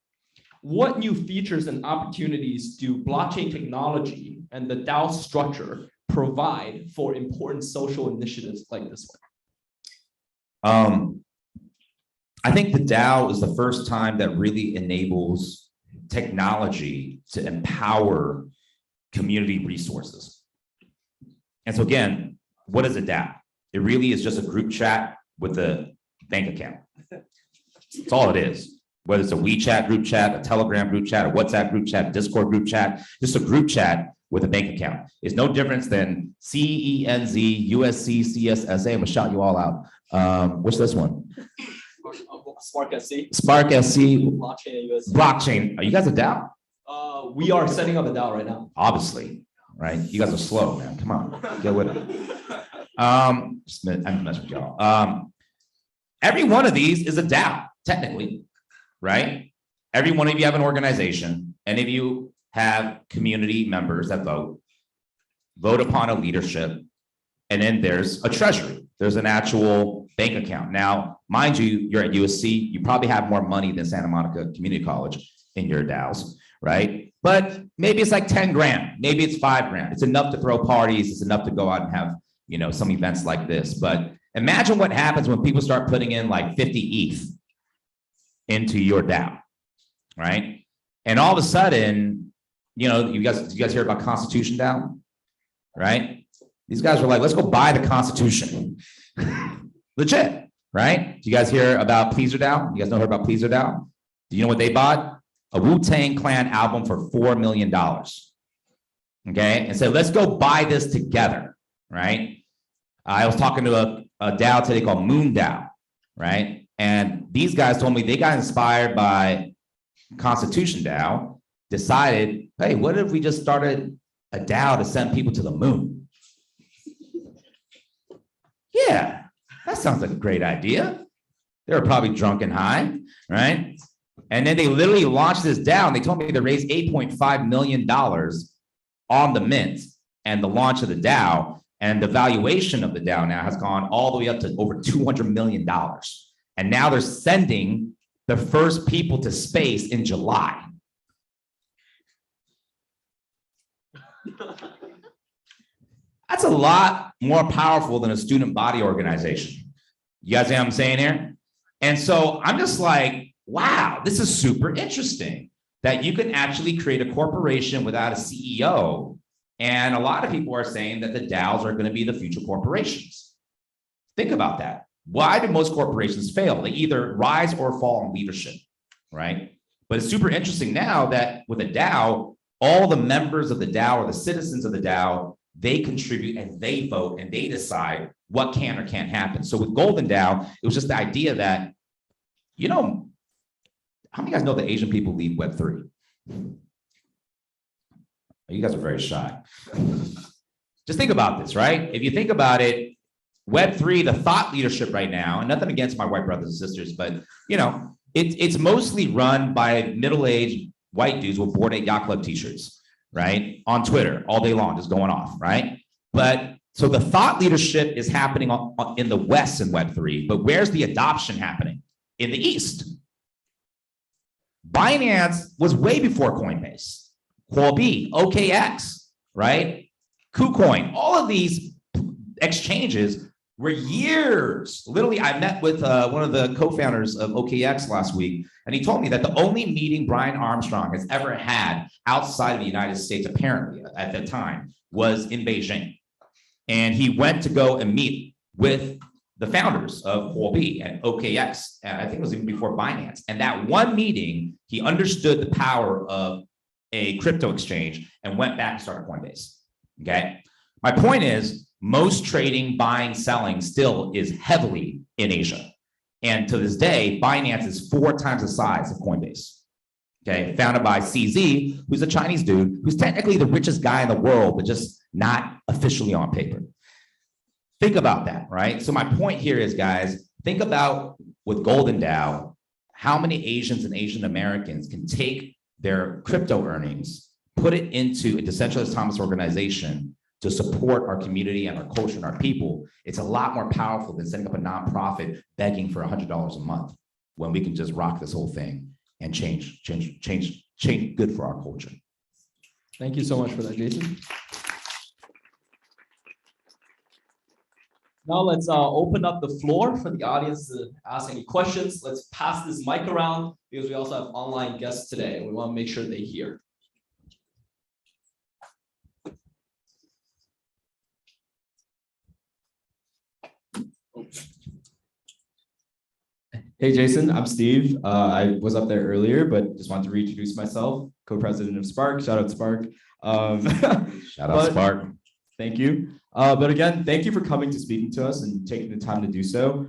What new features and opportunities do blockchain technology and the DAO structure provide for important social initiatives like this one? I think the DAO is the first time that really enables technology to empower community resources. And so again, what is a DAO? It really is just a group chat with a bank account. That's all it is. Whether it's a WeChat group chat, a Telegram group chat, a WhatsApp group chat, a Discord group chat, just a group chat with a bank account. It's no difference than CENZ, USC, CSSA. I'm gonna shout you all out. What's this one? SparkSC. SparkSC. Blockchain USC. Blockchain. Are you guys a DAO? We are setting up a DAO right now. Obviously, right? You guys are slow, man. Come on, get with it. I'm messing with y'all. Every one of these is a DAO, technically, right? Every one of you have an organization. Any of you have community members that vote upon a leadership, and then there's a treasury. There's an actual bank account. Now, mind you, you're at USC. You probably have more money than Santa Monica Community College in your DAOs, right? But maybe it's like 10 grand. Maybe it's 5 grand. It's enough to throw parties. It's enough to go out and have, some events like this. But imagine what happens when people start putting in like 50 ETH into your DAO, right? And all of a sudden, you guys hear about Constitution DAO, right? These guys were like, let's go buy the Constitution. Legit, right? Do you guys hear about Pleaser DAO? You guys know about Pleaser DAO? Do you know what they bought? A Wu-Tang Clan album for $4 million. Okay, and so let's go buy this together, right? I was talking to a DAO today called Moon DAO, right? And these guys told me they got inspired by Constitution DAO, decided, hey, what if we just started a DAO to send people to the moon. Yeah, that sounds like a great idea. They were probably drunk and high, right? And then they literally launched this DAO and they told me they raised $8.5 million on the mint and the launch of the DAO. And the valuation of the DAO now has gone all the way up to over $200 million. And now they're sending the first people to space in July. That's a lot more powerful than a student body organization. You guys see what I'm saying here? And so I'm just like, wow, this is super interesting that you can actually create a corporation without a CEO. And a lot of people are saying that the DAOs are going to be the future corporations. Think about that. Why do most corporations fail? They either rise or fall in leadership, right? But it's super interesting now that with a DAO, all the members of the DAO or the citizens of the DAO, they contribute and they vote and they decide what can or can't happen. So with GoldenDAO, it was just the idea that, you know, how many of you guys know that Asian people lead Web3? You guys are very shy. Just think about this, right? If you think about it, Web3, the thought leadership right now, and nothing against my white brothers and sisters, but you know, it's mostly run by middle-aged white dudes with Bored Ape Yacht Club t-shirts, right? On Twitter all day long, just going off, right? But so the thought leadership is happening in the West in Web3, but where's the adoption happening? In the East. Binance was way before Coinbase. Huobi, OKX, right? KuCoin, all of these exchanges were years. Literally, I met with one of the co-founders of OKX last week, and he told me that the only meeting Brian Armstrong has ever had outside of the United States, apparently at that time, was in Beijing. And he went to go and meet with the founders of Huobi and OKX, and I think it was even before Binance. And that one meeting, he understood the power of a crypto exchange and went back and started Coinbase, okay? My point is, most trading, buying, selling still is heavily in Asia. And to this day, Binance is 4 times the size of Coinbase, okay? Founded by CZ, who's a Chinese dude, who's technically the richest guy in the world, but just not officially on paper. Think about that, right? So my point here is, guys, think about with GoldenDAO, how many Asians and Asian Americans can take their crypto earnings, put it into a decentralized autonomous organization to support our community and our culture and our people. It's a lot more powerful than setting up a nonprofit begging for $100 a month when we can just rock this whole thing and change good for our culture. Thank you so much for that, Jason. Now let's open up the floor for the audience to ask any questions. Let's pass this mic around because we also have online guests today and we want to make sure they hear. Hey, Jason, I'm Steve. I was up there earlier, but just wanted to reintroduce myself, co-president of Spark. Shout out Spark. Shout out Spark. Thank you. But again, thank you for coming to speaking to us and taking the time to do so.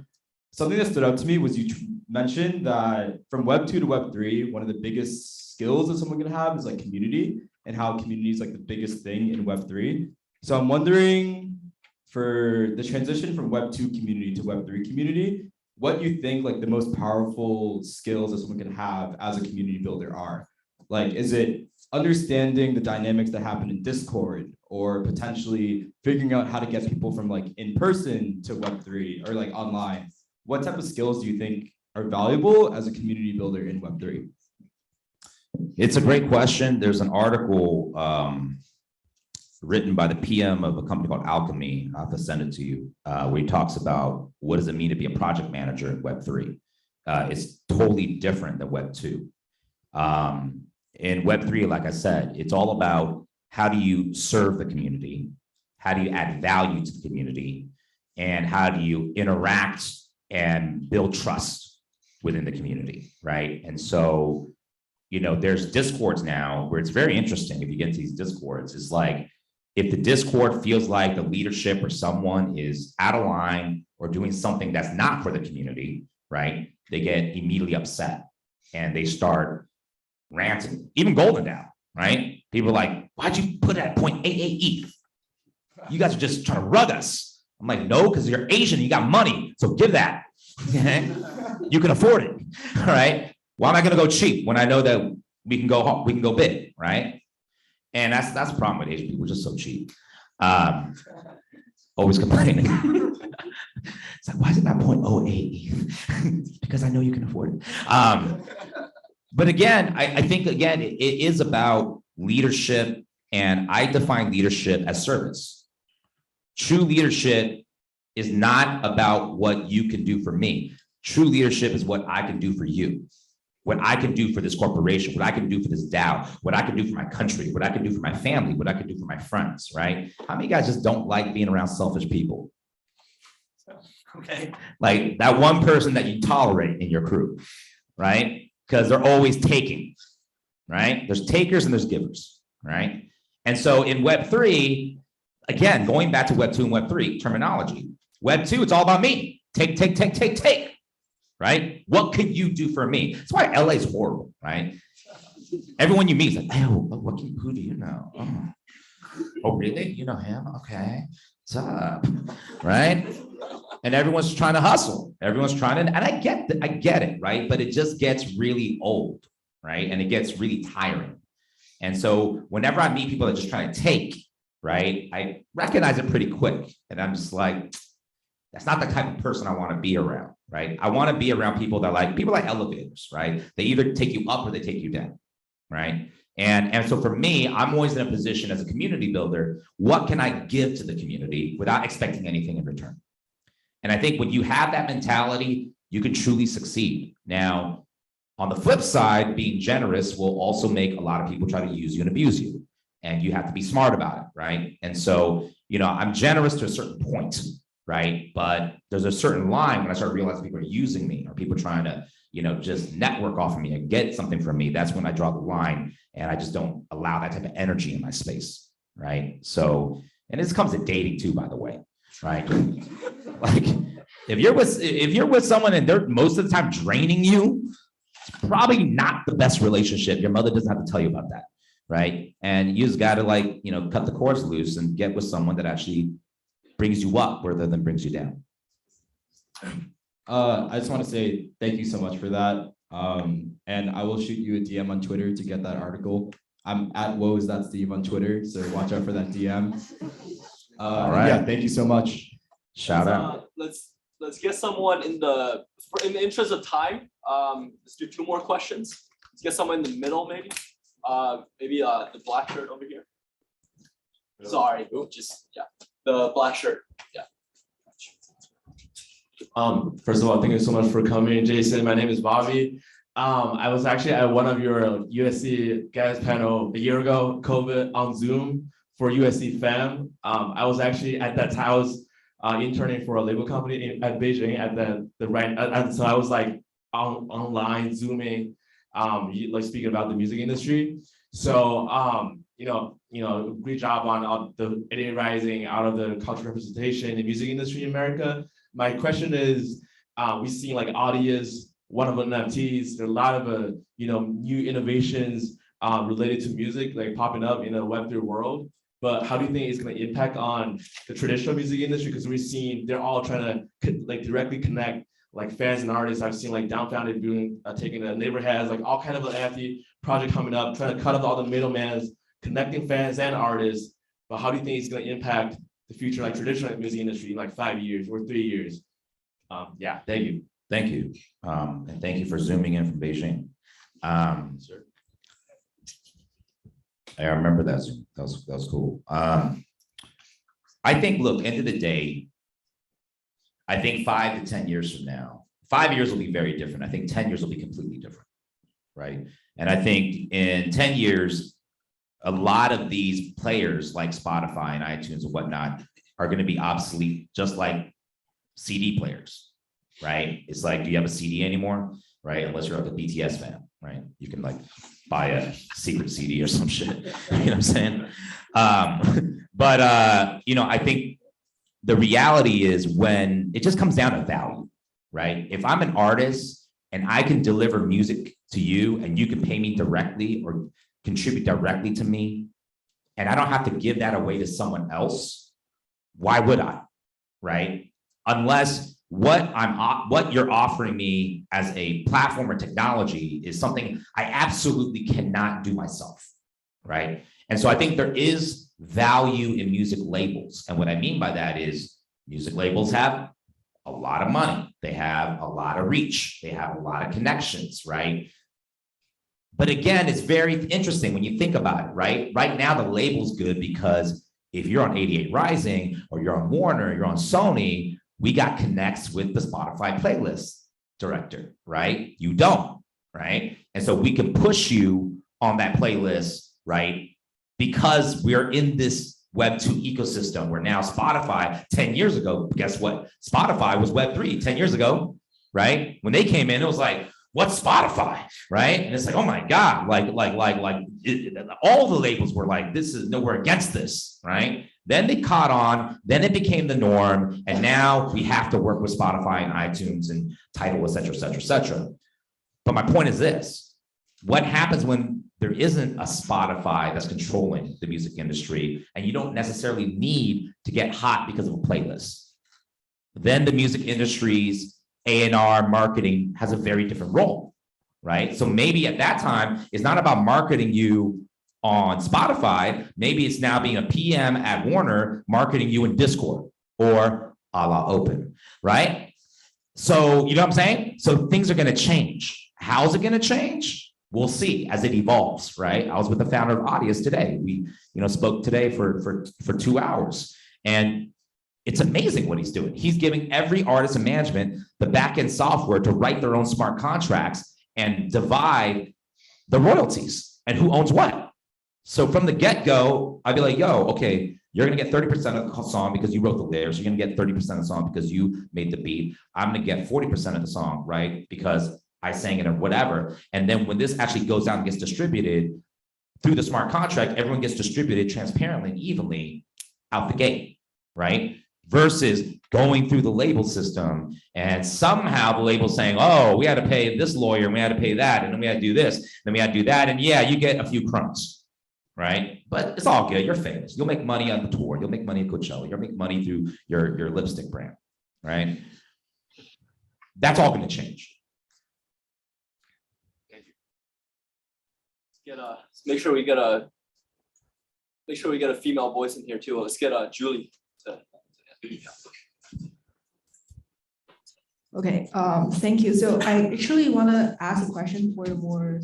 Something that stood out to me was you mentioned that from Web 2 to Web 3, one of the biggest skills that someone can have is like community and how community is like the biggest thing in Web 3. So I'm wondering for the transition from Web 2 community to Web 3 community, what you think like the most powerful skills that someone can have as a community builder are. Like, is it understanding the dynamics that happen in Discord or potentially figuring out how to get people from like in person to Web3 or like online? What type of skills do you think are valuable as a community builder in Web3? It's a great question. There's an article written by the PM of a company called Alchemy. I'll have to send it to you, where he talks about what does it mean to be a project manager in Web3. It's totally different than Web 2. In Web3, like I said, it's all about how do you serve the community, how do you add value to the community, and how do you interact and build trust within the community, right? And so, you know, there's Discords now where it's very interesting if you get into these Discords. It's like, if the Discord feels like the leadership or someone is out of line or doing something that's not for the community, right? They get immediately upset and they start ranting. Even GoldenDAO, right? People are like, why'd you put it at 0.88 ETH? You guys are just trying to rug us. I'm like, no, because you're Asian, you got money, so give that. You can afford it, all right? Why am I gonna go cheap when I know that we can go home, we can go big, right? And that's the problem with Asian people, we're just so cheap. Always complaining. It's like, why is it not 0.08? Because I know you can afford it. But again, I think again, it is about leadership, and I define leadership as service. True leadership is not about what you can do for me. True leadership is what I can do for you, what I can do for this corporation, what I can do for this DAO, what I can do for my country, what I can do for my family, what I can do for my friends, right? How many guys just don't like being around selfish people? Okay, like that one person that you tolerate in your crew, right? Because they're always taking, right? There's takers and there's givers, right? And so in Web3, again, going back to Web 2 and Web 3 terminology, Web 2, it's all about me. Take, right? What could you do for me? That's why LA is horrible, right? Everyone you meet is like, oh, who do you know? Oh, really? You know him? Okay. What's up? Right? And everyone's trying to hustle. Everyone's trying to, and I get it, right? But it just gets really old, right? And it gets really tiring. And so whenever I meet people that are just trying to take, right, I recognize it pretty quick. And I'm just like, that's not the type of person I want to be around, right? I want to be around people that like elevators, right? They either take you up or they take you down, right? And so for me, I'm always in a position as a community builder, what can I give to the community without expecting anything in return? And I think when you have that mentality, you can truly succeed. Now, on the flip side, being generous will also make a lot of people try to use you and abuse you. And you have to be smart about it, right? And so, I'm generous to a certain point, right? But there's a certain line when I start realizing people are using me or people trying to, just network off of me and get something from me. That's when I draw the line, and I just don't allow that type of energy in my space, right? So, and this comes to dating too, by the way, right? Like if you're with someone and they're most of the time draining you, it's probably not the best relationship. Your mother doesn't have to tell you about that, right? And you just got to cut the cords loose and get with someone that actually brings you up rather than brings you down. I just want to say thank you so much for that. And I will shoot you a DM on Twitter to get that article. I'm at woes.steve on Twitter, so watch out for that DM. All right. Yeah, thank you so much. Shout out. Let's get someone in the interest of time. Let's do 2 more questions. Let's get someone in the middle, maybe. Maybe the black shirt over here. Sorry, the black shirt. Yeah. First of all, thank you so much for coming, Jason. My name is Bobby. I was actually at one of your USC guest panel a year ago, COVID on Zoom for USC fam. I was actually at that time, I was interning for a label company at Beijing at so I was like online Zooming, like speaking about the music industry. So great job on the 88Rising out of the cultural representation in the music industry in America. My question is, we've seen like audios, one of NFTs, there are a lot of new innovations related to music like popping up in the Web3 world. But how do you think it's going to impact on the traditional music industry? Because we've seen they're all trying to like directly connect like fans and artists. I've seen like Downfounded doing taking the neighbor has like all kind of an NFT project coming up, trying to cut off all the middlemen, connecting fans and artists. But how do you think it's going to impact the future like traditional music industry in like 5 years or 3 years? Yeah, thank you. Thank you. And thank you for zooming in from Beijing. Sure. I remember that Zoom. That was cool. I think, look, end of the day, I think 5 to 10 years from now, 5 years will be very different. I think 10 years will be completely different, right? And I think in 10 years, a lot of these players like Spotify and iTunes and whatnot are going to be obsolete, just like CD players, right? It's like, do you have a CD anymore, right? Unless you're like a BTS fan, right? You can like buy a secret CD or some shit, you know what I'm saying? I think the reality is when it just comes down to value, right? If I'm an artist and I can deliver music to you and you can pay me directly or contribute directly to me, and I don't have to give that away to someone else, why would I, right? Unless what you're offering me as a platform or technology is something I absolutely cannot do myself, right? And so I think there is value in music labels. And what I mean by that is music labels have a lot of money. They have a lot of reach. They have a lot of connections, right? But again, it's very interesting when you think about it, right? Right now, the label's good because if you're on 88Rising or you're on Warner, you're on Sony, we got connects with the Spotify playlist director, right? You don't, right? And so we can push you on that playlist, right? Because we're in this Web2 ecosystem where now Spotify 10 years ago, guess what? Spotify was Web3 10 years ago, right? When they came in, it was like, what's Spotify, right? And it's like, oh my God, all the labels were like, we're against this, right? Then they caught on, then it became the norm, and now we have to work with Spotify and iTunes and Tidal, et cetera, et cetera, et cetera. But my point is this, what happens when there isn't a Spotify that's controlling the music industry and you don't necessarily need to get hot because of a playlist? Then the music industry's A&R marketing has a very different role, right? So maybe at that time, it's not about marketing you on Spotify. Maybe it's now being a PM at Warner marketing you in Discord or a la Open, right? So you know what I'm saying? So things are going to change. How's it going to change? We'll see as it evolves, right? I was with the founder of Audius today. We, spoke today for 2 hours, and it's amazing what he's doing. He's giving every artist and management the back-end software to write their own smart contracts and divide the royalties and who owns what. So from the get-go, I'd be like, yo, okay, you're gonna get 30% of the song because you wrote the lyrics. You're gonna get 30% of the song because you made the beat. I'm gonna get 40% of the song, right? Because I sang it or whatever. And then when this actually goes out and gets distributed through the smart contract, everyone gets distributed transparently and evenly out the gate, right? Versus going through the label system and somehow the label saying, oh, we had to pay this lawyer and we had to pay that and then we had to do this, then we had to do that. And yeah, you get a few crumbs, right? But it's all good. You're famous. You'll make money on the tour. You'll make money at Coachella. You'll make money through your lipstick brand, right? That's all going to change. Make sure we get a female voice in here too. Let's get Julie to. Okay, thank you. So I actually want to ask a question for more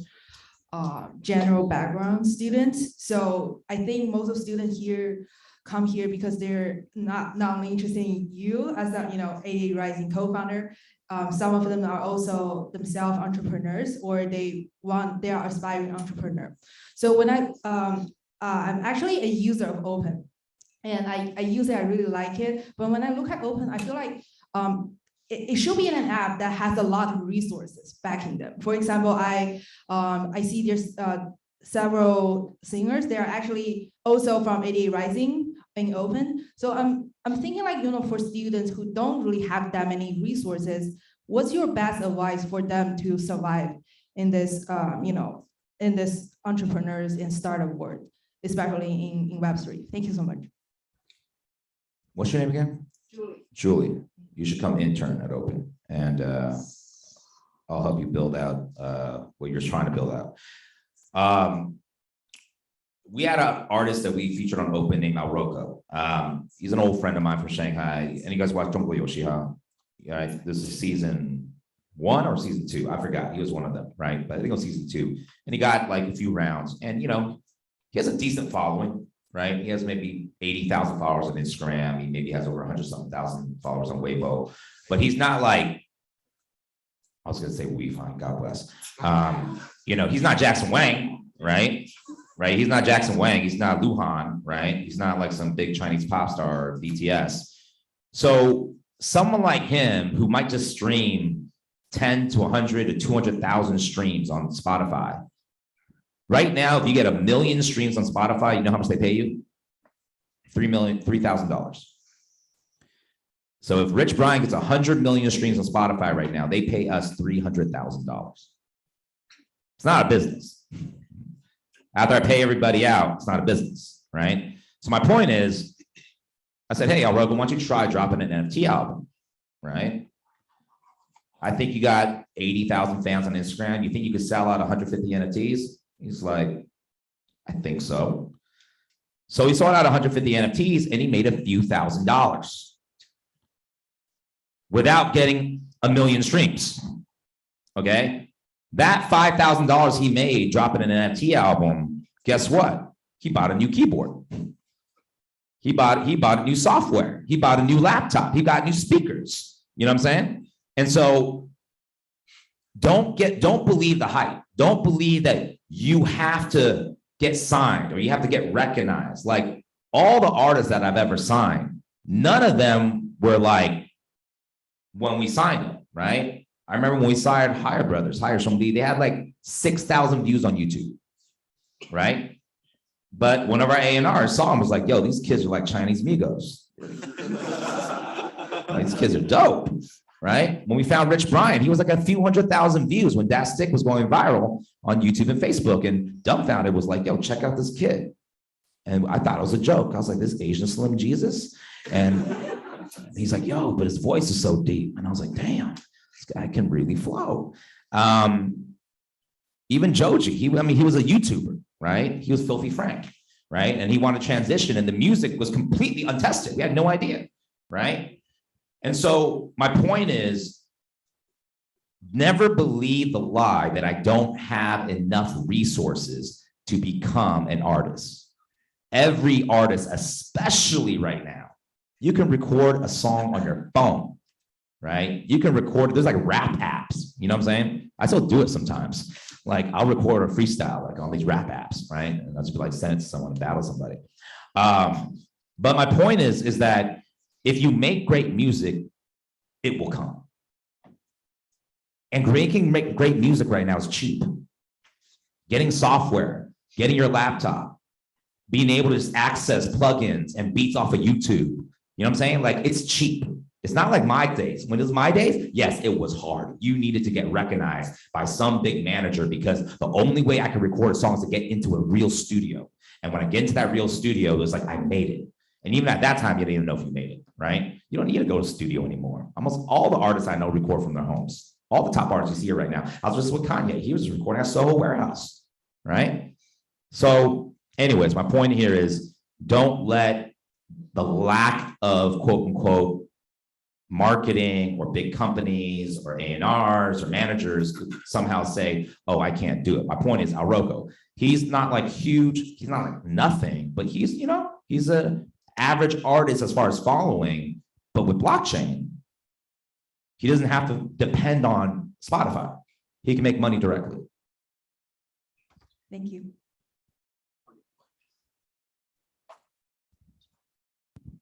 general background students. So I think most of students here come here because they're not only interested in you as a 88Rising co-founder. Some of them are also themselves entrepreneurs, or they are aspiring entrepreneur. So when I'm actually a user of Open, and I use it, I really like it. But when I look at Open, I feel like it should be in an app that has a lot of resources backing them. For example, I see there's several singers. They are actually also from 88Rising in Open. So I'm thinking like, for students who don't really have that many resources, what's your best advice for them to survive in this, in this entrepreneurs and startup world, especially in Web3? Thank you so much. What's your name again? Julie. Julie, you should come intern at Open, and I'll help you build out what you're trying to build out. We had an artist that we featured on Open named Rocco. He's an old friend of mine from Shanghai. And you guys watch Zhongguo Yoshi, yeah, this is season 1 or season 2. I forgot. He was one of them, right? But I think it was season 2. And he got like a few rounds. And he has a decent following, right? He has maybe 80,000 followers on Instagram. He maybe has over 100-something thousand followers on Weibo. But he's not like, I was gonna say fine, God bless. He's not Jackson Wang, right? Right? He's not Jackson Wang. He's not Luhan, right? He's not like some big Chinese pop star or BTS. So someone like him who might just stream 10 to 100 to 200,000 streams on Spotify. Right now, if you get 1 million streams on Spotify, you know how much they pay you? $3,000. So if Rich Brian gets 100 million streams on Spotify right now, they pay us $300,000. It's not a business. After I pay everybody out, it's not a business, right? So my point is, I said, hey, Alrogo, why don't you try dropping an NFT album, right? I think you got 80,000 fans on Instagram. You think you could sell out 150 NFTs? He's like, I think so. So he sold out 150 NFTs and he made a few $1,000s without getting 1 million streams, okay? That $5,000 he made dropping an NFT album, guess what? He bought a new keyboard. He bought new software. He bought a new laptop. He got new speakers. You know what I'm saying? And so don't believe the hype. Don't believe that you have to get signed or you have to get recognized. Like all the artists that I've ever signed, none of them were like when we signed them, right? I remember when we signed Hire Brothers, Hire somebody, they had like 6,000 views on YouTube, right? But one of our A&Rs saw him, was like, yo, these kids are like Chinese Migos. These kids are dope, right? When we found Rich Brian, he was like a few 100,000 views when Dat Stick was going viral on YouTube and Facebook, and Dumbfounded was like, yo, check out this kid. And I thought it was a joke. I was like, this Asian Slim Jesus? And he's like, yo, but his voice is so deep. And I was like, damn, this guy can really flow. Even Joji, he was a YouTuber, right? He was Filthy Frank, right? And he wanted to transition and the music was completely untested. We had no idea, right? And so my point is, never believe the lie that I don't have enough resources to become an artist. Every artist, especially right now, you can record a song on your phone, right? You can record, there's like rap apps, you know what I'm saying? I still do it sometimes. Like I'll record a freestyle like on these rap apps, right? And I'll just be like, send it to someone and battle somebody. But my point is that if you make great music, it will come. And making great music right now is cheap. Getting software, getting your laptop, being able to just access plugins and beats off of YouTube. You know what I'm saying? Like it's cheap. It's not like my days. When it was my days, yes, it was hard. You needed to get recognized by some big manager because the only way I could record a song is to get into a real studio. And when I get into that real studio, it was like, I made it. And even at that time, you didn't even know if you made it, right? You don't need to go to the studio anymore. Almost all the artists I know record from their homes. All the top artists you see here right now. I was just with Kanye. He was recording at Soho Warehouse, right? So anyways, my point here is don't let the lack of quote unquote marketing or big companies or A&Rs or managers somehow say, oh, I can't do it. My point is Alrogo. He's not like huge. He's not like nothing, but he's, you know, he's an average artist as far as following, but with blockchain, he doesn't have to depend on Spotify. He can make money directly. Thank you.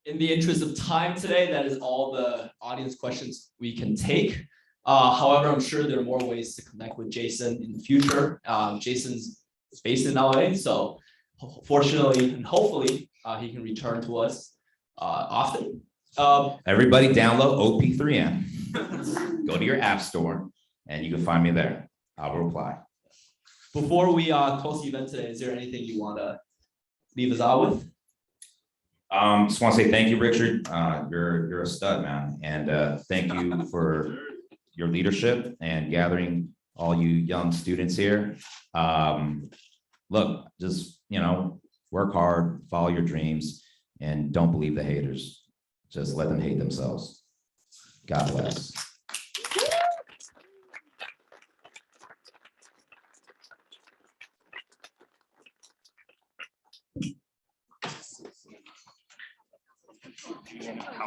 In the interest of time today, that is all the audience questions we can take. However, I'm sure there are more ways to connect with Jason in the future. Jason's based in LA, so fortunately and hopefully he can return to us often. Everybody download OP3N. Go to your app store and you can find me there. I will reply. Before we close the event today, is there anything you want to leave us out with? Just want to say thank you, Richard. You're a stud, man. And thank you for your leadership and gathering all you young students here. Look, just, you know, work hard, follow your dreams, and don't believe the haters. Just let them hate themselves. God bless.